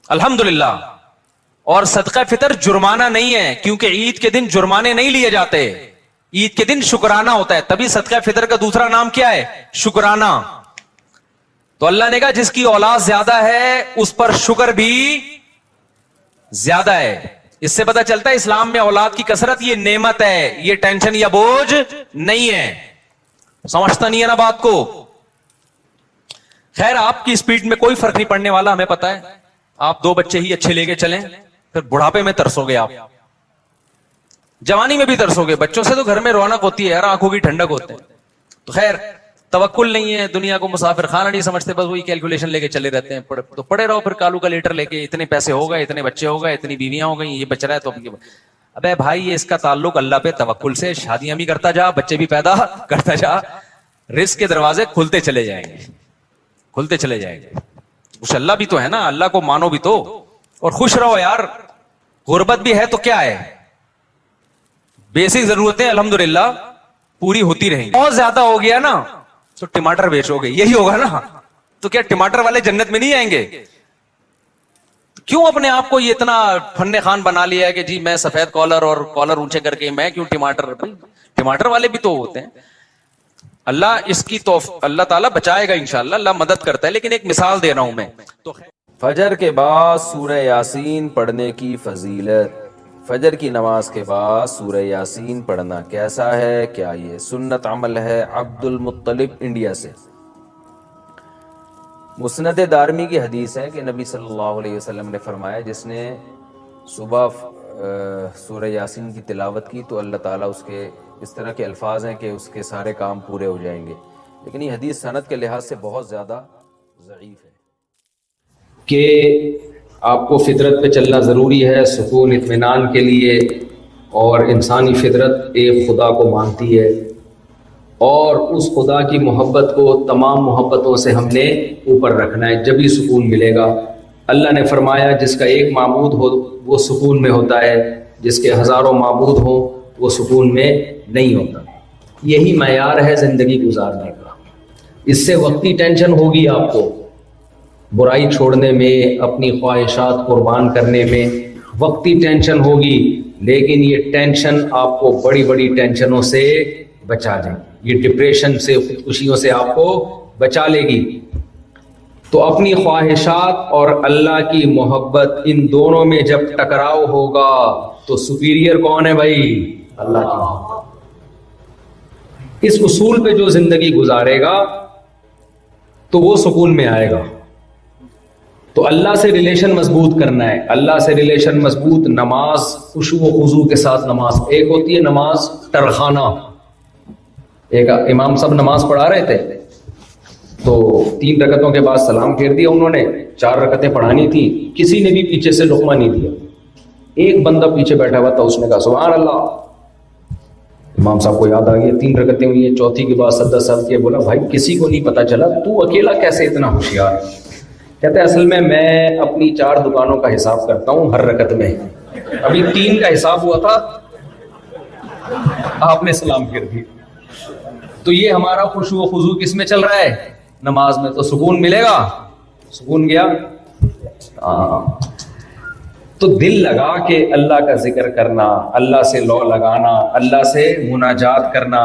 الحمدللہ. اور صدقہ فطر جرمانہ نہیں ہے, کیونکہ عید کے دن جرمانے نہیں لیے جاتے, عید کے دن شکرانہ ہوتا ہے. تبھی صدقہ فطر کا دوسرا نام کیا ہے؟ شکرانہ. تو اللہ نے کہا جس کی اولاد زیادہ ہے اس پر شکر بھی زیادہ ہے. اس سے پتہ چلتا ہے اسلام میں اولاد کی کثرت یہ نعمت ہے, یہ ٹینشن یا بوجھ نہیں ہے. سمجھتا نہیں ہے نا بات کو؟ خیر آپ کی سپیڈ میں کوئی فرق نہیں پڑنے والا, ہمیں پتا ہے. آپ 2 بچے ہی اچھے لے کے چلیں, پھر بڑھاپے میں ترسو گے, آپ جوانی میں بھی ترسو گے. بچوں سے تو گھر میں رونق ہوتی ہے یار, آنکھوں کی ٹھنڈک ہوتے ہیں. تو خیر توکل نہیں ہے, دنیا کو مسافر خانہ نہیں سمجھتے, بس وہی کیلکولیشن لے کے چلے رہتے ہیں. تو پڑے رہو پھر کالو کا لیٹر لے کے, اتنے پیسے ہو گئے, اتنے بچے ہو گئے, اتنی بیویاں ہو گئی, یہ بچ رہا ہے تو ابے بھائی یہ اس کا تعلق اللہ پہ توکل سے. شادیاں بھی کرتا جا, بچے بھی پیدا کرتا جا, رزق کے دروازے کھلتے چلے جائیں گے, کھلتے چلے جائیں گے. کچھ اللہ بھی تو ہے نا, اللہ کو مانو بھی تو, اور خوش رہو یار. غربت بھی ہے تو کیا ہے, بیسک ضرورتیں الحمدللہ پوری ہوتی رہیں. بہت زیادہ ہو گیا نا تو ٹماٹر بیچو گے, یہی ہوگا نا. تو کیا ٹماٹر والے جنت میں نہیں آئیں گے؟ کیوں اپنے آپ کو یہ اتنا فن خان بنا لیا ہے کہ جی میں سفید کالر اور کالر اونچے کر کے میں کیوں ٹماٹر؟ ٹماٹر والے بھی تو ہوتے ہیں. اللہ اس کی اللہ تعالیٰ بچائے گا انشاءاللہ, اللہ مدد کرتا ہے. لیکن ایک مثال دے رہا ہوں میں. تو فجر کے بعد سورہ یاسین پڑھنے کی فضیلت. فجر کی نماز کے بعد سورہ یاسین پڑھنا کیسا ہے؟ کیا یہ سنت عمل ہے؟ عبد المطلب انڈیا سے. مسند دارمی کی حدیث ہے کہ نبی صلی اللہ علیہ وسلم نے فرمایا جس نے صبح سورہ یاسین کی تلاوت کی تو اللہ تعالیٰ اس کے اس طرح کے الفاظ ہیں کہ اس کے سارے کام پورے ہو جائیں گے. لیکن یہ حدیث سند کے لحاظ سے بہت زیادہ ضعیف ہے. کہ آپ کو فطرت پہ چلنا ضروری ہے سکون اطمینان کے لیے, اور انسانی فطرت ایک خدا کو مانتی ہے, اور اس خدا کی محبت کو تمام محبتوں سے ہم نے اوپر رکھنا ہے, جبھی سکون ملے گا. اللہ نے فرمایا جس کا ایک معبود ہو وہ سکون میں ہوتا ہے, جس کے ہزاروں معبود ہوں وہ سکون میں نہیں ہوتا. یہی معیار ہے زندگی گزارنے کا. اس سے وقتی ٹینشن ہوگی آپ کو, برائی چھوڑنے میں, اپنی خواہشات قربان کرنے میں وقتی ٹینشن ہوگی, لیکن یہ ٹینشن آپ کو بڑی بڑی ٹینشنوں سے بچا لے گی. یہ ڈپریشن سے, خودکشیوں سے آپ کو بچا لے گی. تو اپنی خواہشات اور اللہ کی محبت ان دونوں میں جب ٹکراؤ ہوگا تو سپیریئر کون ہے بھائی؟ اللہ کی محبت. اس اصول پہ جو زندگی گزارے گا تو وہ سکون میں آئے گا. تو اللہ سے ریلیشن مضبوط کرنا ہے. اللہ سے ریلیشن مضبوط, نماز خشوع و خضوع کے ساتھ نماز. ایک ہوتی ہے نماز ٹرخانہ. ایک امام صاحب نماز پڑھا رہے تھے تو 3 رکعتوں کے بعد سلام پھیر دیا انہوں نے, 4 رکعتیں پڑھانی تھی, کسی نے بھی پیچھے سے لقمہ نہیں دیا. ایک بندہ پیچھے بیٹھا ہوا تھا, اس نے کہا سبحان اللہ. امام صاحب کو یاد آ گیا 3 رکعتیں ہوئی ہیں, چوتھی کے بعد سجدہ سر کیا. بولا بھائی کسی کو نہیں پتا چلا, تو اکیلا کیسے اتنا ہوشیار؟ کہتے ہیں اصل میں اپنی 4 دکانوں کا حساب کرتا ہوں ہر رکعت میں. ابھی 3 کا حساب ہوا تھا, آپ نے سلام پھیر دی. تو یہ ہمارا خشوع و خضوع کس میں چل رہا ہے؟ نماز میں. تو سکون ملے گا. سکون گیا. تو دل لگا کے اللہ کا ذکر کرنا, اللہ سے لو لگانا, اللہ سے مناجات کرنا.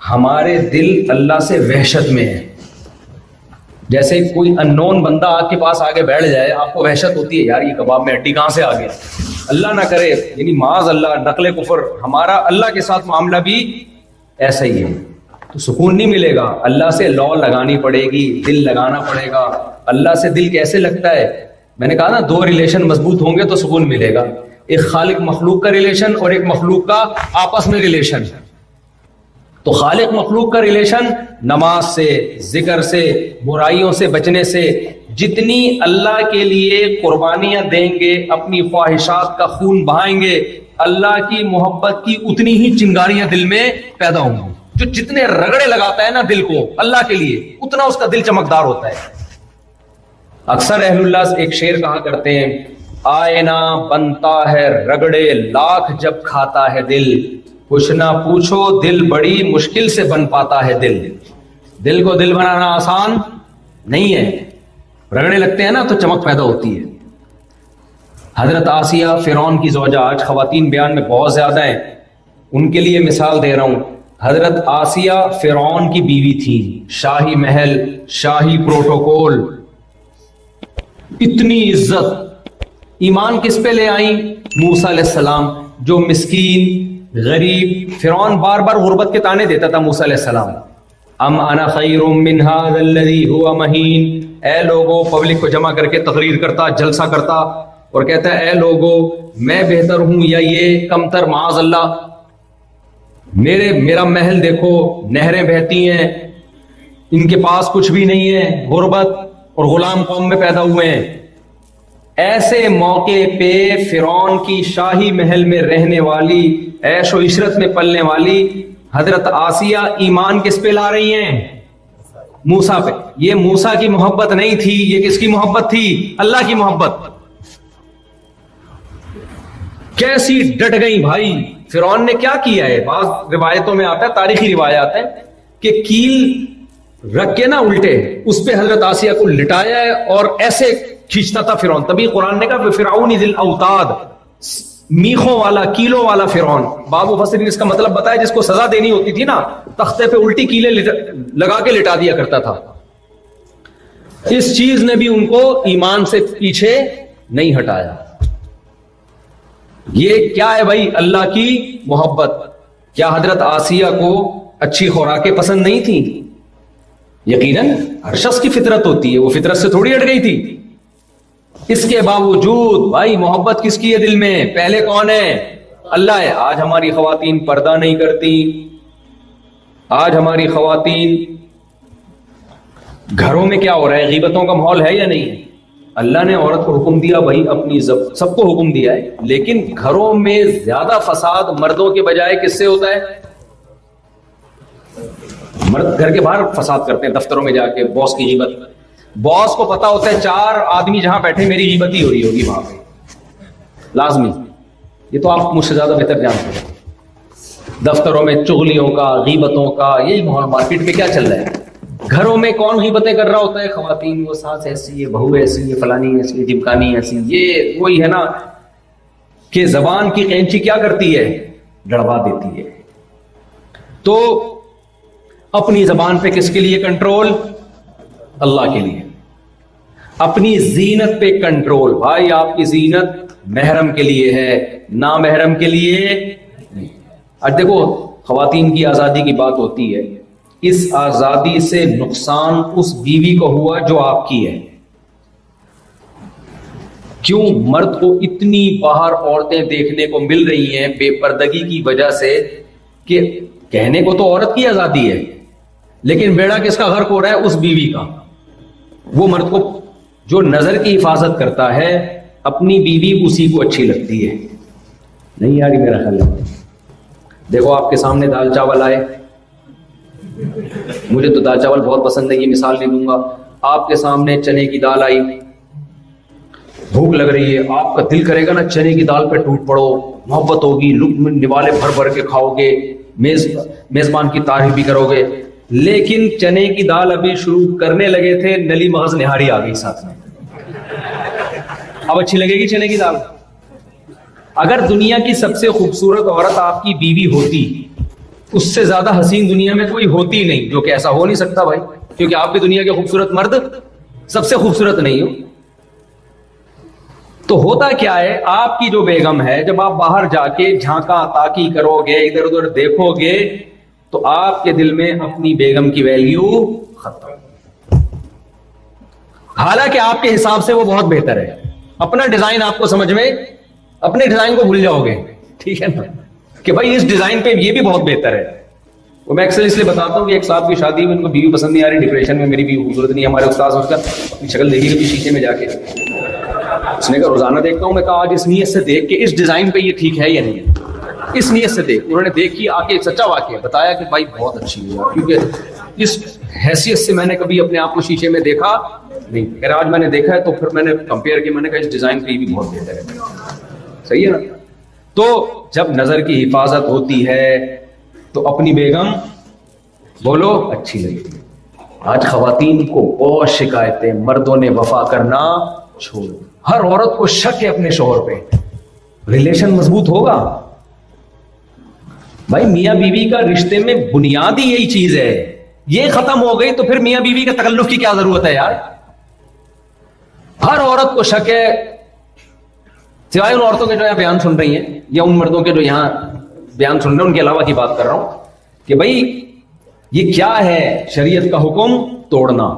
ہمارے دل اللہ سے وحشت میں ہے. جیسے کوئی اننون بندہ آپ کے پاس آگے بیٹھ جائے, آپ کو وحشت ہوتی ہے یار یہ کباب میں ہڈی کہاں سے آ گیا. اللہ نہ کرے, یعنی معاذ اللہ, نقل کفر. ہمارا اللہ کے ساتھ معاملہ بھی ایسا ہی ہے. تو سکون نہیں ملے گا. اللہ سے لو لگانی پڑے گی, دل لگانا پڑے گا. اللہ سے دل کیسے لگتا ہے؟ میں نے کہا نا 2 ریلیشن مضبوط ہوں گے تو سکون ملے گا. ایک خالق مخلوق کا ریلیشن اور ایک مخلوق کا آپس میں ریلیشن. تو خالق مخلوق کا ریلیشن نماز سے، ذکر سے، برائیوں سے بچنے سے. جتنی اللہ کے لیے قربانیاں دیں گے، اپنی خواہشات کا خون بہائیں گے، اللہ کی محبت کی اتنی ہی چنگاریاں دل میں پیدا ہوں گی. جو جتنے رگڑے لگاتا ہے نا دل کو اللہ کے لیے، اتنا اس کا دل چمکدار ہوتا ہے. اکثر اہل اللہ ایک شعر کہا کرتے ہیں، آئینہ بنتا ہے رگڑے لاکھ جب کھاتا ہے دل، کچھ نہ پوچھو دل بڑی مشکل سے بن پاتا ہے دل. دل کو دل بنانا آسان نہیں ہے، رگڑے لگتے ہیں نا تو چمک پیدا ہوتی ہے. حضرت آسیہ فرعون کی زوجہ، آج خواتین بیان میں بہت زیادہ ہیں، ان کے لیے مثال دے رہا ہوں. حضرت آسیہ فرعون کی بیوی تھی، شاہی محل، شاہی پروٹوکول، اتنی عزت. ایمان کس پہ لے آئیں؟ موسیٰ علیہ السلام، جو مسکین غریب. فرعون بار بار غربت کے تانے دیتا تھا موسیٰ علیہ السلام. ام انا خیر من ھذا الذی ھو مہین. اے لوگو، پبلک کو جمع کر کے تقریر کرتا، جلسہ کرتا اور کہتا ہے اے لوگو میں بہتر ہوں یا یہ کمتر؟ معاذ اللہ. میرا محل دیکھو، نہریں بہتی ہیں، ان کے پاس کچھ بھی نہیں ہے، غربت اور غلام قوم میں پیدا ہوئے ہیں. ایسے موقع پہ فرعون کی شاہی محل میں رہنے والی، عیش و عشرت میں پلنے والی حضرت آسیہ ایمان کس پہ لا رہی ہیں؟ موسیٰ پہ. یہ موسیٰ کی محبت نہیں تھی، یہ کس کی محبت تھی؟ اللہ کی محبت. کیسی ڈٹ گئی بھائی. فرعون نے کیا کیا ہے؟ بعض روایتوں میں آتا ہے، تاریخی روایات ہیں کہ کیل رکھ کے نا الٹے اس پہ حضرت آسیہ کو لٹایا ہے اور ایسے کھینچتا تھا فرعون. تبھی قرآن نے کہا فرعون ذی الاوتاد، میخوں والا، کیلوں والا فرعون. بعض مفسرین اس کا مطلب بتایا جس کو سزا دینی ہوتی تھی نا، تختے پہ الٹی کیلیں لگا کے لٹا دیا کرتا تھا. اس چیز نے بھی ان کو ایمان سے پیچھے نہیں ہٹایا. یہ کیا ہے بھائی؟ اللہ کی محبت. کیا حضرت آسیہ کو اچھی خوراکیں پسند نہیں تھی؟ یقیناً ہر شخص کی فطرت ہوتی ہے، وہ فطرت سے تھوڑی ہٹ گئی تھی. اس کے باوجود بھائی محبت کس کی ہے دل میں؟ پہلے کون ہے؟ اللہ ہے. آج ہماری خواتین پردہ نہیں کرتی، آج ہماری خواتین، گھروں میں کیا ہو رہا ہے؟ غیبتوں کا ماحول ہے یا نہیں؟ اللہ نے عورت کو حکم دیا بھائی اپنی سب کو حکم دیا ہے، لیکن گھروں میں زیادہ فساد مردوں کے بجائے کس سے ہوتا ہے؟ مرد گھر کے باہر فساد کرتے ہیں، دفتروں میں جا کے باس کی غیبت. باس کو پتا ہوتا ہے 4 آدمی جہاں بیٹھے میری غیبت ہی ہو رہی ہوگی وہاں پہ، لازمی. یہ تو آپ مجھ سے زیادہ بہتر جانتے ہیں. دفتروں میں چغلیوں کا، غیبتوں کا یہی ماحول. مارکیٹ میں کیا چل رہا ہے؟ گھروں میں کون غیبتیں کر رہا ہوتا ہے؟ خواتین. وہ ساس ایسی ہے، بہو ایسی ہے، فلانی ایسی ہے، ڈمکانی ایسی. یہ وہی ہے نا کہ زبان کی قینچی کیا کرتی ہے؟ ڈڑوا دیتی ہے. تو اپنی زبان پہ کس کے لیے کنٹرول؟ اللہ کے لیے. اپنی زینت پہ کنٹرول. بھائی آپ کی زینت محرم کے لیے ہے، نامحرم کے لیے نہیں. اب دیکھو خواتین کی آزادی کی بات ہوتی ہے، اس آزادی سے نقصان اس بیوی کو ہوا جو آپ کی ہے. کیوں؟ مرد کو اتنی باہر عورتیں دیکھنے کو مل رہی ہیں بے پردگی کی وجہ سے کہ کہنے کو تو عورت کی آزادی ہے، لیکن بیڑا کس کا غرق ہو رہا ہے؟ اس بیوی کا. وہ مرد کو جو نظر کی حفاظت کرتا ہے اپنی بیوی اسی کو اچھی لگتی ہے. نہیں یار میرا خیال ہے. دیکھو آپ کے سامنے دال چاول آئے، مجھے تو دال چاول بہت پسند ہے، یہ مثال نہیں دوں گا. آپ کے سامنے چنے کی دال آئی، بھوک لگ رہی ہے، آپ کا دل کرے گا نا چنے کی دال پہ ٹوٹ پڑو، محبت ہوگی، لقمے نوالے بھر بھر کے کھاؤ گے، میزبان کی تعریف بھی کرو گے. لیکن چنے کی دال ابھی شروع کرنے لگے تھے، نلی مغز نہاری آ گئی ساتھ میں. اب اچھی لگے گی چنے کی دال؟ اگر دنیا کی سب سے خوبصورت عورت آپ کی بیوی ہوتی، اس سے زیادہ حسین دنیا میں کوئی ہوتی نہیں، جو کہ ایسا ہو نہیں سکتا بھائی، کیونکہ آپ بھی دنیا کے خوبصورت مرد سب سے خوبصورت نہیں ہو. تو ہوتا کیا ہے؟ آپ کی جو بیگم ہے، جب آپ باہر جا کے جھانکا تاکی کرو گے، ادھر ادھر دیکھو گے، تو آپ کے دل میں اپنی بیگم کی ویلیو ختم. حالانکہ آپ کے حساب سے وہ بہت بہتر ہے، اپنا ڈیزائن آپ کو سمجھ میں اپنے ڈیزائن کو بھول جاؤ گے. ٹھیک ہے نا, کہ بھائی اس ڈیزائن پہ یہ بھی بہت بہتر ہے. وہ میں اکثر اس لیے بتاتا ہوں کہ ایک صاحب کی شادی میں ان کو بیوی پسند نہیں آ رہی, ڈپریشن میں, میری بیوی خوبصورت نہیں. ہمارے استاد اس کا اپنی شکل دیکھی کبھی شیشے میں جا کے, اس نے کہا روزانہ دیکھتا ہوں. میں کہا آج اس نیت سے دیکھ کہ اس ڈیزائن پہ یہ ٹھیک ہے یا نہیں, اس نیت سے دیکھ. انہوں نے دیکھی, آ کے سچا واقعہ بتایا کہ بھائی بہت اچھی ہے, کیونکہ اس حیثیت سے میں نے کبھی اپنے آپ کو شیشے میں دیکھا نہیں. اگر آج میں نے دیکھا ہے تو پھر میں نے کمپیئر کیا, میں نے کہا اس ڈیزائن پہ یہ بھی بہت بہتر ہے. صحیح ہے نا. تو جب نظر کی حفاظت ہوتی ہے تو اپنی بیگم بولو اچھی لگتی. آج خواتین کو بہت شکایتیں, مردوں نے وفا کرنا چھوڑ. ہر عورت کو شک ہے اپنے شوہر پہ. ریلیشن مضبوط ہوگا بھائی, میاں بیوی کا رشتے میں بنیادی یہی چیز ہے. یہ ختم ہو گئی تو پھر میاں بیوی کا تکلف کی کیا ضرورت ہے یار. ہر عورت کو شک ہے, سوائے ان عورتوں کے جو یہاں بیان سن رہی ہیں, یا ان مردوں کے جو یہاں بیان سن رہے ہیں, ان کے علاوہ کی بات کر رہا ہوں کہ بھائی یہ کیا ہے شریعت کا حکم توڑنا.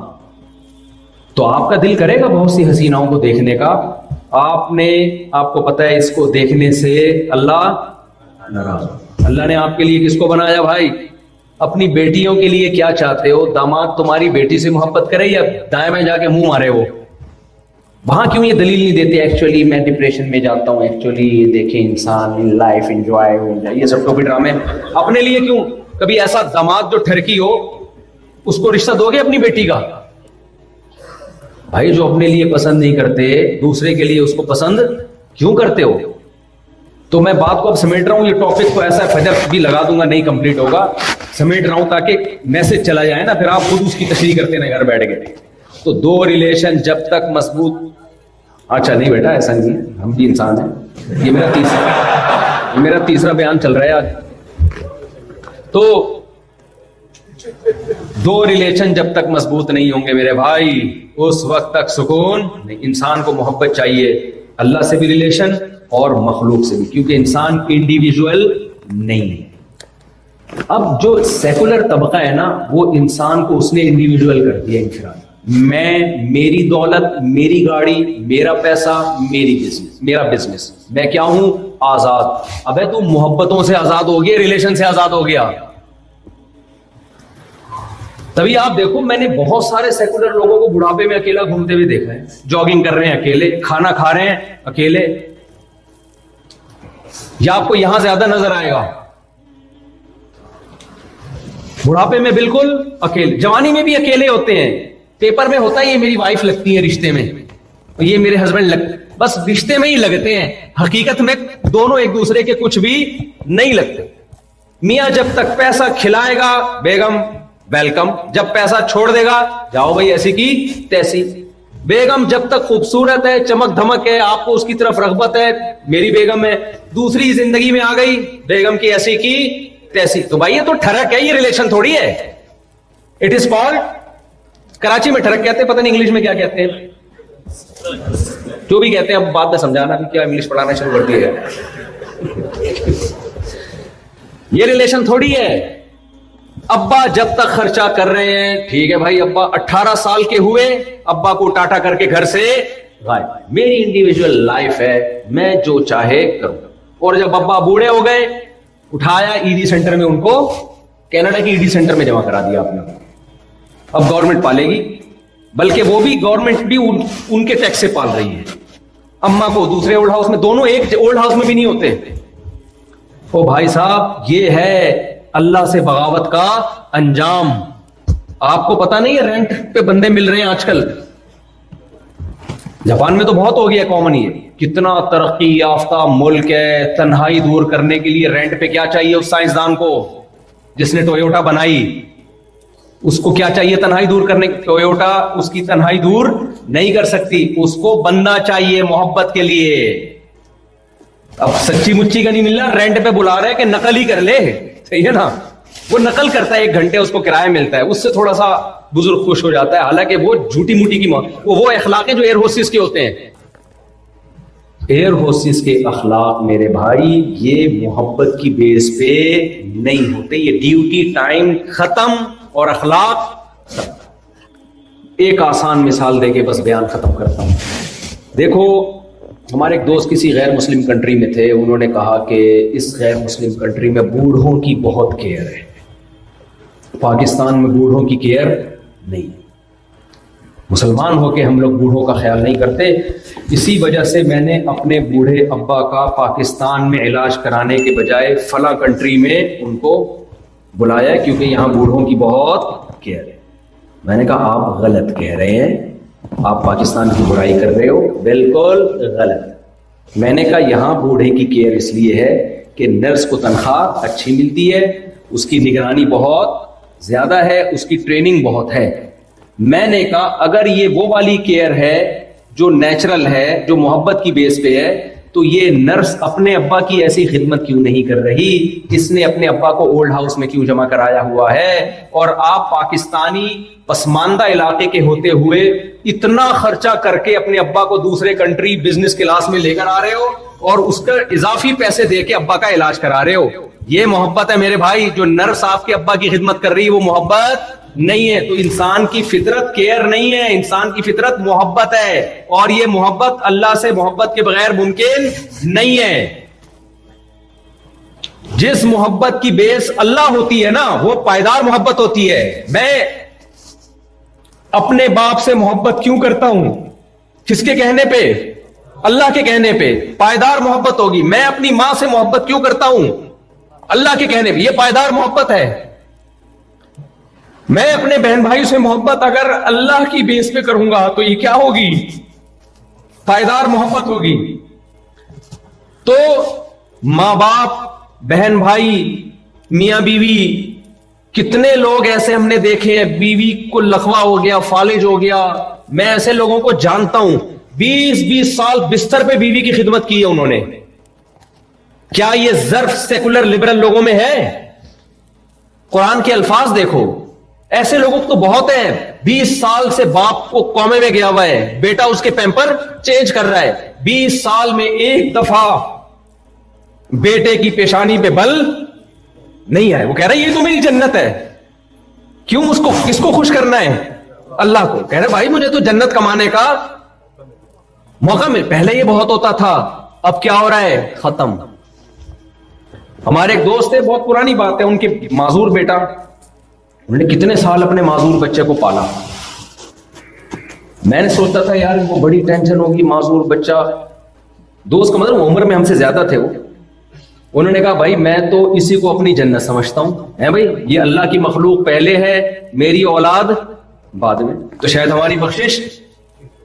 تو آپ کا دل کرے گا بہت سی حسیناؤں کو دیکھنے کا. آپ کو پتا ہے اس کو دیکھنے سے اللہ ناراض. اللہ نے آپ کے لیے کس کو بنایا بھائی؟ اپنی بیٹیوں کے لیے کیا چاہتے ہو؟ داماد تمہاری بیٹی سے محبت کرے یا دائیں میں جا کے منہ مارے وہ؟ وہاں کیوں یہ دلیل نہیں دیتے ایکچولی میں ڈپریشن میں جاتا ہوں, ایکچولی دیکھیں انسان لائف انجوائے ہو جائے, یہ سب ٹوپی ڈرامے اپنے لیے کیوں؟ کبھی ایسا داماد جو ٹھرکی ہو اس کو رشتہ دو گے اپنی بیٹی کا؟ بھائی جو اپنے لیے پسند نہیں کرتے دوسرے کے لیے اس کو پسند کیوں کرتے ہو؟ تو میں بات کو اب سمیٹ رہا ہوں, یہ ٹاپک کو ایسا فجر بھی لگا دوں گا, نہیں کمپلیٹ ہوگا, سمیٹ رہا ہوں تاکہ میسج چلا جائے نا, پھر آپ خود اس کی تشریح کرتے ہیں گھر بیٹھ کے. تو دو ریلیشن جب تک مضبوط, اچھا نہیں بیٹا ایسا نہیں ہے, ہم بھی انسان ہیں. یہ میرا تیسرا بیان چل رہا ہے آج. تو دو ریلیشن جب تک مضبوط نہیں ہوں گے میرے بھائی, اس وقت تک سکون نہیں. انسان کو محبت چاہیے, اللہ سے بھی ریلیشن اور مخلوق سے بھی, کیونکہ انسان انڈیویجول نہیں ہے. اب جو سیکولر طبقہ ہے نا, وہ انسان کو اس نے انڈیویجول کر دیا انفراد. میں, میری دولت, میری گاڑی, میرا پیسہ, میرا بزنس, میں کیا ہوں؟ آزاد. ابے تو محبتوں سے آزاد ہو گیا, ریلیشن سے آزاد ہو گیا. تبھی آپ دیکھو میں نے بہت سارے سیکولر لوگوں کو بڑھاپے میں اکیلا گھومتے ہوئے دیکھا ہے, جاگنگ کر رہے ہیں اکیلے, کھانا کھا رہے ہیں اکیلے. یا آپ کو یہاں زیادہ نظر آئے گا, بڑھاپے میں بالکل اکیلے, جوانی میں بھی اکیلے ہوتے ہیں. پیپر میں ہوتا ہے یہ میری وائف لگتی ہے رشتے میں, یہ میرے ہسبینڈ بس رشتے میں ہی لگتے ہیں, حقیقت میں دونوں ایک دوسرے کے کچھ بھی نہیں لگتے. میاں جب تک پیسہ کھلائے گا بیگم ویلکم, جب پیسہ چھوڑ دے گا جاؤ بھائی ایسی کی تیسی. بیگم جب تک خوبصورت ہے, چمک دھمک ہے, آپ کو اس کی طرف رغبت ہے, میری بیگم ہے, دوسری زندگی میں آ گئی بیگم کی ایسی کی تیسی, تو بھائی یہ تو ٹھڑک ہے, یہ ریلیشن تھوڑی ہے. اٹ از کالڈ, کراچی میں ٹھڑک کہتے ہیں, پتہ نہیں انگلش میں کیا کہتے ہیں, جو بھی کہتے ہیں. اب بعد میں سمجھانا کہ کیا انگلش پڑھانا شروع کر دی ہے. یہ ریلیشن تھوڑی ہے. ابا جب تک خرچہ کر رہے ہیں ٹھیک ہے بھائی, ابا 18 سال کے ہوئے ابا کو ٹاٹا کر کے گھر سے غائب, میری انڈیویجول لائف ہے, میں جو چاہے کروں. اور جب ابا بوڑھے ہو گئے, اٹھایا ایڈی سینٹر میں, ان کو کینیڈا کی ایڈی سینٹر میں جمع کرا دیا آپ نے. اب گورنمنٹ پالے گی, بلکہ وہ بھی گورنمنٹ بھی ان کے ٹیکس سے پال رہی ہے. اما کو دوسرے اولڈ ہاؤس میں, دونوں ایک اولڈ ہاؤس میں بھی نہیں ہوتے. او بھائی صاحب, یہ ہے اللہ سے بغاوت کا انجام. آپ کو پتا نہیں ہے رینٹ پہ بندے مل رہے ہیں آج کل. جاپان میں تو بہت ہو گیا کامن, یہ کتنا ترقی یافتہ ملک ہے. تنہائی دور کرنے کے لیے رینٹ پہ کیا چاہیے اس سائنسدان کو جس نے ٹویوٹا بنائی؟ اس کو کیا چاہیے تنہائی دور کرنے؟ ٹویوٹا اس کی تنہائی دور نہیں کر سکتی, اس کو بننا چاہیے محبت کے لیے. اب سچی مچی کا نہیں مل رہا, رینٹ پہ بلا رہے کہ نقل ہی کر لے, صحیح ہے نا. وہ نقل کرتا ہے, 1 گھنٹے اس کو کرایہ ملتا ہے, اس سے تھوڑا سا بزرگ خوش ہو جاتا ہے. حالانکہ وہ جھوٹی موٹی کی وہ اخلاقیں جو ایئر ہوسٹس کے ہوتے ہیں. ایئر ہوسٹس کے اخلاق میرے بھائی یہ محبت کی بیس پہ نہیں ہوتے, یہ ڈیوٹی ٹائم ختم اور اخلاق. ایک آسان مثال دے کے بس بیان ختم کرتا ہوں. دیکھو ہمارے ایک دوست کسی غیر مسلم کنٹری میں تھے، انہوں نے کہا کہ اس غیر مسلم کنٹری میں بوڑھوں کی بہت کیئر ہے، پاکستان میں بوڑھوں کی کیئر نہیں، مسلمان ہو کے ہم لوگ بوڑھوں کا خیال نہیں کرتے۔ اسی وجہ سے میں نے اپنے بوڑھے ابا کا پاکستان میں علاج کرانے کے بجائے فلاں کنٹری میں ان کو بلایا، کیونکہ یہاں بوڑھوں کی بہت کیئر ہے۔ میں نے کہا آپ غلط کہہ رہے ہیں، آپ پاکستان کی برائی کر رہے ہو، بالکل غلط۔ میں نے کہا یہاں بوڑھے کی کیئر اس لیے ہے کہ نرس کو تنخواہ اچھی ملتی ہے، اس کی نگرانی بہت زیادہ ہے، اس کی ٹریننگ بہت ہے۔ میں نے کہا اگر یہ وہ والی کیئر ہے جو نیچرل ہے، جو محبت کی بیس پہ ہے، تو یہ نرس اپنے ابا کی ایسی خدمت کیوں نہیں کر رہی؟ اس نے اپنے ابا کو اولڈ ہاؤس میں کیوں جمع کرایا ہوا ہے؟ اور آپ پاکستانی پسماندہ علاقے کے ہوتے ہوئے اتنا خرچہ کر کے اپنے ابا کو دوسرے کنٹری بزنس کلاس میں لے کر آ رہے ہو اور اس کا اضافی پیسے دے کے ابا کا علاج کرا رہے ہو۔ یہ محبت ہے میرے بھائی؟ جو نرس آپ کے ابا کی خدمت کر رہی ہے وہ محبت نہیں ہے۔ تو انسان کی فطرت کیئر نہیں ہے، انسان کی فطرت محبت ہے، اور یہ محبت اللہ سے محبت کے بغیر ممکن نہیں ہے۔ جس محبت کی بیس اللہ ہوتی ہے نا، وہ پائیدار محبت ہوتی ہے۔ میں اپنے باپ سے محبت کیوں کرتا ہوں؟ کس کے کہنے پہ؟ اللہ کے کہنے پہ، پائیدار محبت ہوگی۔ میں اپنی ماں سے محبت کیوں کرتا ہوں؟ اللہ کے کہنے پہ، یہ پائیدار محبت ہے۔ میں اپنے بہن بھائی سے محبت اگر اللہ کی بیس پہ کروں گا تو یہ کیا ہوگی؟ پائیدار محبت ہوگی۔ تو ماں باپ، بہن بھائی، میاں بیوی، کتنے لوگ ایسے ہم نے دیکھے ہیں بیوی کو لقوہ ہو گیا، فالج ہو گیا۔ میں ایسے لوگوں کو جانتا ہوں 20 سال بستر پہ بیوی کی خدمت کی ہے انہوں نے۔ کیا یہ ظرف سیکولر لبرل لوگوں میں ہے؟ قرآن کے الفاظ دیکھو، ایسے لوگوں تو بہت ہیں۔ 20 سال سے باپ کو کومے میں گیا ہوا ہے، بیٹا اس کے پیمپر چینج کر رہا ہے، 20 سال میں ایک دفعہ بیٹے کی پیشانی پہ بل نہیں آئے۔ وہ کہہ رہا ہے یہ تو میری جنت ہے۔ کیوں؟ اس کو کس کو خوش کرنا ہے؟ اللہ کو۔ کہہ رہے بھائی مجھے تو جنت کمانے کا موقع مل، پہلے یہ بہت ہوتا تھا، اب کیا ہو رہا ہے؟ ختم۔ ہمارے ایک دوست ہے، بہت پرانی بات ہے، ان کے معذور بیٹا، انہوں نے کتنے سال اپنے معذور بچے کو پالا۔ میں نے سوچتا تھا یار وہ بڑی ٹینشن ہوگی، معذور بچہ۔ دوست کا مطلب عمر میں ہم سے زیادہ تھے وہ۔ انہوں نے کہا بھائی میں تو اسی کو اپنی جنت سمجھتا ہوں، ہے بھائی یہ اللہ کی مخلوق پہلے ہے، میری اولاد بعد میں، تو شاید ہماری بخشش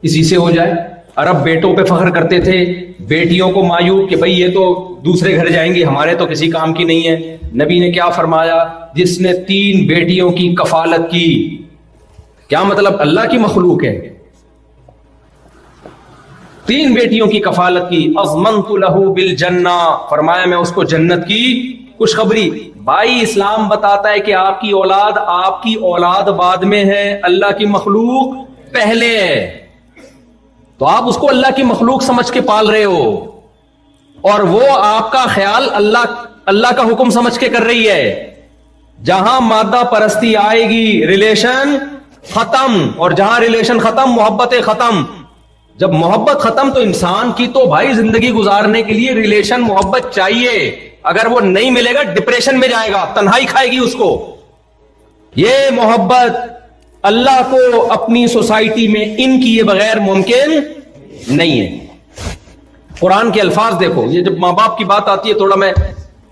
اسی سے ہو جائے۔ عرب بیٹوں پہ فخر کرتے تھے، بیٹیوں کو مایوب کہ بھئی یہ تو دوسرے گھر جائیں گی، ہمارے تو کسی کام کی نہیں ہے۔ نبی نے کیا فرمایا؟ جس نے 3 بیٹیوں کی کفالت کی، کیا مطلب؟ اللہ کی مخلوق ہے، 3 بیٹیوں کی کفالت کی، اضمنت لہ بالجنہ، فرمایا میں اس کو جنت کی خوشخبری۔ بھائی اسلام بتاتا ہے کہ آپ کی اولاد بعد میں ہے، اللہ کی مخلوق پہلے ہے، تو آپ اس کو اللہ کی مخلوق سمجھ کے پال رہے ہو، اور وہ آپ کا خیال اللہ کا حکم سمجھ کے کر رہی ہے۔ جہاں مادہ پرستی آئے گی ریلیشن ختم، اور جہاں ریلیشن ختم محبت ختم۔ جب محبت ختم تو انسان کی تو بھائی زندگی گزارنے کے لیے ریلیشن محبت چاہیے، اگر وہ نہیں ملے گا ڈپریشن میں جائے گا، تنہائی کھائے گی اس کو۔ یہ محبت اللہ کو اپنی سوسائٹی میں ان کیے بغیر ممکن نہیں ہے۔ قرآن کے الفاظ دیکھو، یہ جب ماں باپ کی بات آتی ہے تھوڑا میں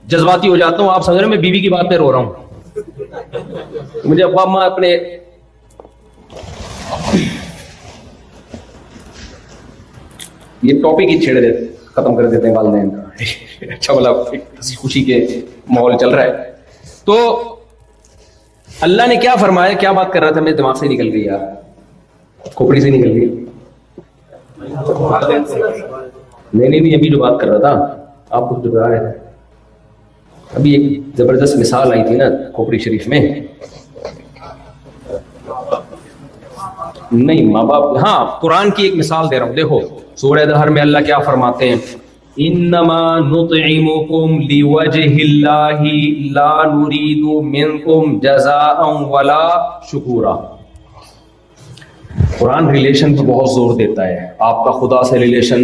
جذباتی ہو جاتا ہوں، آپ سمجھ رہے ہیں میں بیوی کی بات پہ رو رہا ہوں۔ مجھے ابا ماں اپنے یہ ٹاپک ہی چھیڑ دیتے، ختم کر دیتے ہیں والدین کا۔ اچھا بلا کسی خوشی کے ماحول چل رہا ہے تو اللہ نے کیا فرمایا؟ کیا بات کر رہا تھا میرے دماغ سے نکل گئی یار، کھوپڑی سے نکل گئی۔ نہیں ابھی جو بات کر رہا تھا آپ کچھ بتا رہے تھے، ابھی ایک زبردست مثال آئی تھی نا کھوپڑی شریف میں۔ نہیں ماں باپ، ہاں قرآن کی ایک مثال دے رہا ہوں، دیکھو سورہ دہر میں اللہ کیا فرماتے ہیں؟ انما نطعمکم لوجہ اللہ لا نرید منکم جزاء ولا شکورا۔ قرآن ریلیشن پہ بہت زور دیتا ہے، آپ کا خدا سے ریلیشن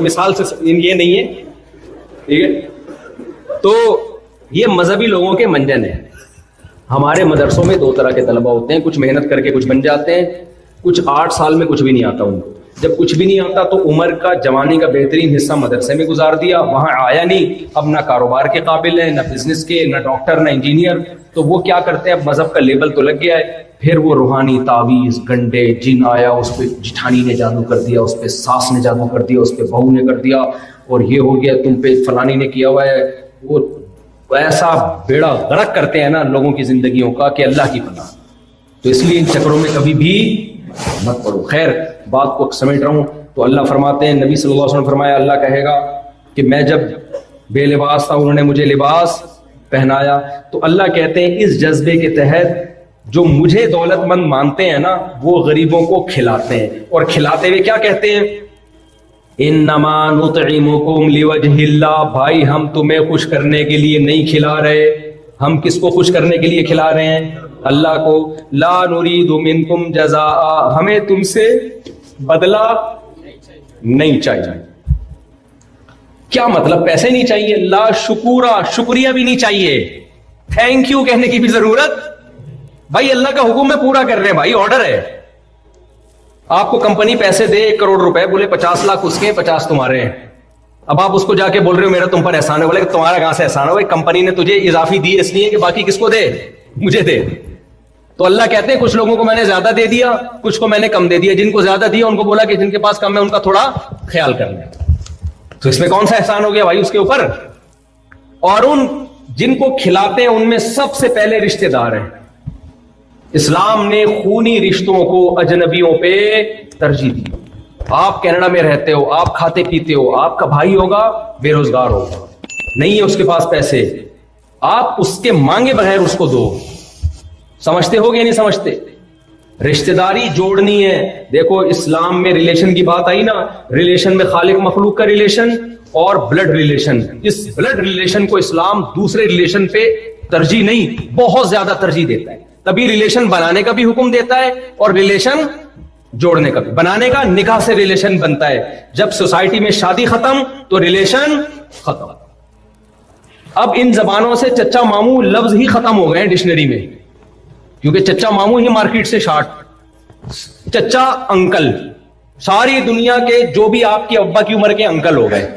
مثال سے یہ نہیں ہے, ٹھیک ہے. تو یہ مذہبی لوگوں کے منجن ہیں. ہمارے مدرسوں میں 2 طرح کے طلبہ ہوتے ہیں, کچھ محنت کر کے کچھ بن جاتے ہیں, کچھ 8 سال میں کچھ بھی نہیں آتا ان کو. جب کچھ بھی نہیں آتا تو عمر کا جوانی کا بہترین حصہ مدرسے میں گزار دیا, وہاں آیا نہیں, اب نہ کاروبار کے قابل ہے, نہ بزنس کے, نہ ڈاکٹر, نہ انجینئر. تو وہ کیا کرتے ہیں, اب مذہب کا لیبل تو لگ گیا ہے, پھر وہ روحانی تعویذ, گنڈے, جن آیا, اس پہ جٹھانی نے جادو کر دیا, اس پہ ساس نے جادو کر دیا, اس پہ بہو نے کر دیا, اور یہ ہو گیا, تم پہ فلانی نے کیا ہوا ہے. وہ ایسا بیڑا غرق کرتے ہیں نا لوگوں کی زندگیوں کا کہ اللہ کی پناہ. تو اس لیے ان چکروں میں کبھی بھی مت پڑو. خیر, بات کو سمیٹ رہا ہوں. تو اللہ فرماتے ہیں, نبی صلی اللہ علیہ وسلم فرمایا, اللہ کہے گا کہ میں جب بے لباس تھا انہوں نے مجھے لباس پہنایا. تو اللہ کہتے ہیں اس جذبے کے تحت جو مجھے دولت مند مانتے ہیں نا وہ غریبوں کو کھلاتے ہیں, اور کھلاتے ہوئے کیا کہتے ہیں, انما نطعمکم لوجہ اللہ. بھائی ہم تمہیں خوش کرنے کے لیے نہیں کھلا رہے. ہم کس کو خوش کرنے کے لیے کھلا رہے ہیں, اللہ کو. لا نرید منکم جزاء, ہمیں تم سے بدلہ نہیں چاہیے. کیا مطلب, پیسے نہیں چاہیے, لا شکورا, شکریہ بھی نہیں چاہیے, تھینک یو کہنے کی بھی ضرورت. بھائی اللہ کا حکم میں پورا کر رہے ہیں, بھائی آرڈر ہے. آپ کو کمپنی پیسے دے 1 کروڑ روپے, بولے 50 لاکھ اس کے 50 تمہارے ہیں. اب آپ اس کو جا کے بول رہے ہو میرا تم پر احسان ہے, بولے کہ تمہارا کہاں سے احسان ہے, کمپنی نے تجھے اضافی دی اس لیے کہ باقی کس کو دے, مجھے دے. تو اللہ کہتے ہیں کچھ لوگوں کو میں نے زیادہ دے دیا, کچھ کو میں نے کم دے دیا. جن کو زیادہ دیا ان کو بولا کہ جن کے پاس کم ہے ان کا تھوڑا خیال کر لیں. تو اس میں کون سا احسان ہو گیا بھائی اس کے اوپر. اور ان جن کو کھلاتے ہیں ان میں سب سے پہلے رشتہ دار ہیں. اسلام نے خونی رشتوں کو اجنبیوں پہ ترجیح دی. آپ کینیڈا میں رہتے ہو, آپ کھاتے پیتے ہو, آپ کا بھائی ہوگا بے روزگار ہوگا, نہیں ہے اس کے پاس پیسے, آپ اس کے مانگے بغیر اس کو دو. سمجھتے ہو گے نہیں سمجھتے, رشتہ داری جوڑنی ہے. دیکھو اسلام میں ریلیشن کی بات آئی نا, ریلیشن میں خالق مخلوق کا ریلیشن اور بلڈ ریلیشن. اس بلڈ ریلیشن کو اسلام دوسرے ریلیشن پہ ترجیح نہیں, بہت زیادہ ترجیح دیتا ہے. تبھی ریلیشن بنانے کا بھی حکم دیتا ہے اور ریلیشن جوڑنے کا بھی. بنانے کا نکاح سے ریلیشن بنتا ہے, جب سوسائٹی میں شادی ختم تو ریلیشن ختم. اب ان زبانوں سے چچا ماموں لفظ ہی ختم ہو گئے ہیں ڈکشنری میں, کیونکہ چچا ماموں ہی مارکیٹ سے شارٹ. چچا انکل, ساری دنیا کے جو بھی آپ کی ابا کی عمر کے انکل ہو گئے,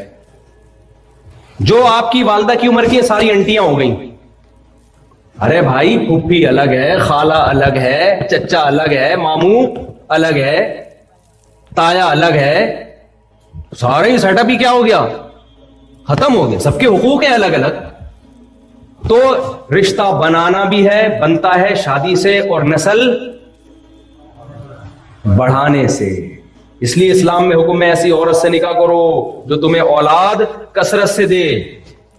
جو آپ کی والدہ کی عمر کی ساری انٹیاں ہو گئیں. ارے بھائی پھوپھی الگ ہے, خالہ الگ ہے, چچا الگ ہے, ماموں الگ ہے, تایا الگ ہے, سارے ہی سیٹ اپ ہی کیا ہو گیا, ختم ہو گیا. سب کے حقوق ہیں الگ الگ. تو رشتہ بنانا بھی ہے, بنتا ہے شادی سے اور نسل بڑھانے سے. اس لیے اسلام میں حکم ہے ایسی عورت سے نکاح کرو جو تمہیں اولاد کثرت سے دے,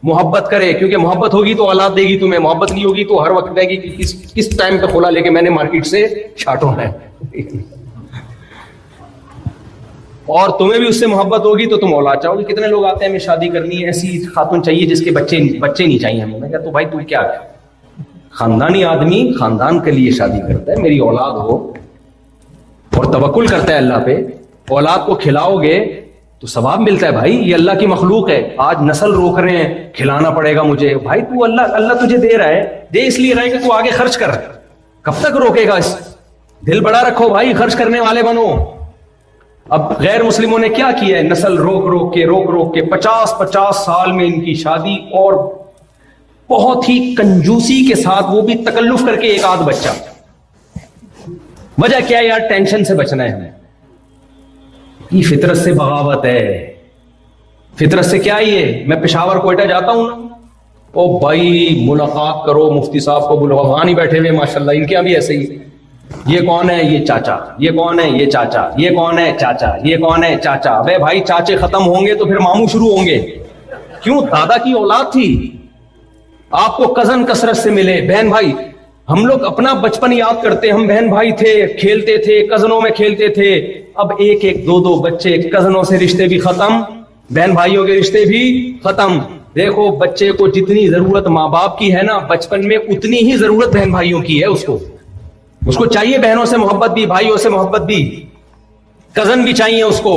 محبت کرے, کیونکہ محبت ہوگی تو اولاد دے گی تمہیں, محبت نہیں ہوگی تو ہر وقت دے گی کہ کس ٹائم پہ کھولا لے کے میں نے مارکیٹ سے شارٹ ہونا ہے. اور تمہیں بھی اس سے محبت ہوگی تو تم اولاد چاہو گی. کتنے لوگ آتے ہیں ہمیں شادی کرنی ہے, ایسی خاتون چاہیے جس کے بچے نہیں چاہیے ہمیں. میں کہتا تو بھائی تو کیا ہے, خاندانی آدمی خاندان کے لیے شادی کرتا ہے, میری اولاد ہو, اور توکل کرتا ہے اللہ پہ. اولاد کو کھلاؤ گے تو ثواب ملتا ہے بھائی, یہ اللہ کی مخلوق ہے. آج نسل روک رہے ہیں, کھلانا پڑے گا مجھے. بھائی تو اللہ تجھے دے رہا ہے, دے اس لیے رہا ہے کہ تو آگے خرچ کر. کب تک روکے گا, دل بڑا رکھو بھائی, خرچ کرنے والے بنو. اب غیر مسلموں نے کیا کیا ہے, نسل روک کے 50 سال میں ان کی شادی, اور بہت ہی کنجوسی کے ساتھ, وہ بھی تکلف کر کے 1 آدھ بچہ. وجہ کیا ہے یار, ٹینشن سے بچنا ہے ہمیں. یہ فطرت سے بغاوت ہے. فطرت سے کیا یہ, میں پشاور کوئٹہ جاتا ہوں نا, او بھائی ملاقات کرو مفتی صاحب کو, بلو وہاں نہیں بیٹھے ہوئے ماشاءاللہ, ان کے یہاں بھی ایسے ہی. یہ کون ہے, یہ چاچا. یہ کون ہے, یہ چاچا. یہ کون ہے, چاچا. یہ کون ہے, چاچا. بے بھائی چاچے ختم ہوں گے تو پھر ماموں شروع ہوں گے. کیوں, دادا کی اولاد تھی, آپ کو کزن کثرت سے ملے, بہن بھائی. ہم لوگ اپنا بچپن یاد کرتے, ہم بہن بھائی تھے, کھیلتے تھے, کزنوں میں کھیلتے تھے. اب 1-2 بچے, کزنوں سے رشتے بھی ختم, بہن بھائیوں کے رشتے بھی ختم. دیکھو بچے کو جتنی ضرورت ماں باپ کی ہے نا بچپن میں, اتنی ہی ضرورت بہن بھائیوں کی ہے. اس کو چاہیے بہنوں سے محبت بھی, بھائیوں سے محبت بھی, کزن بھی چاہیے اس کو.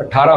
18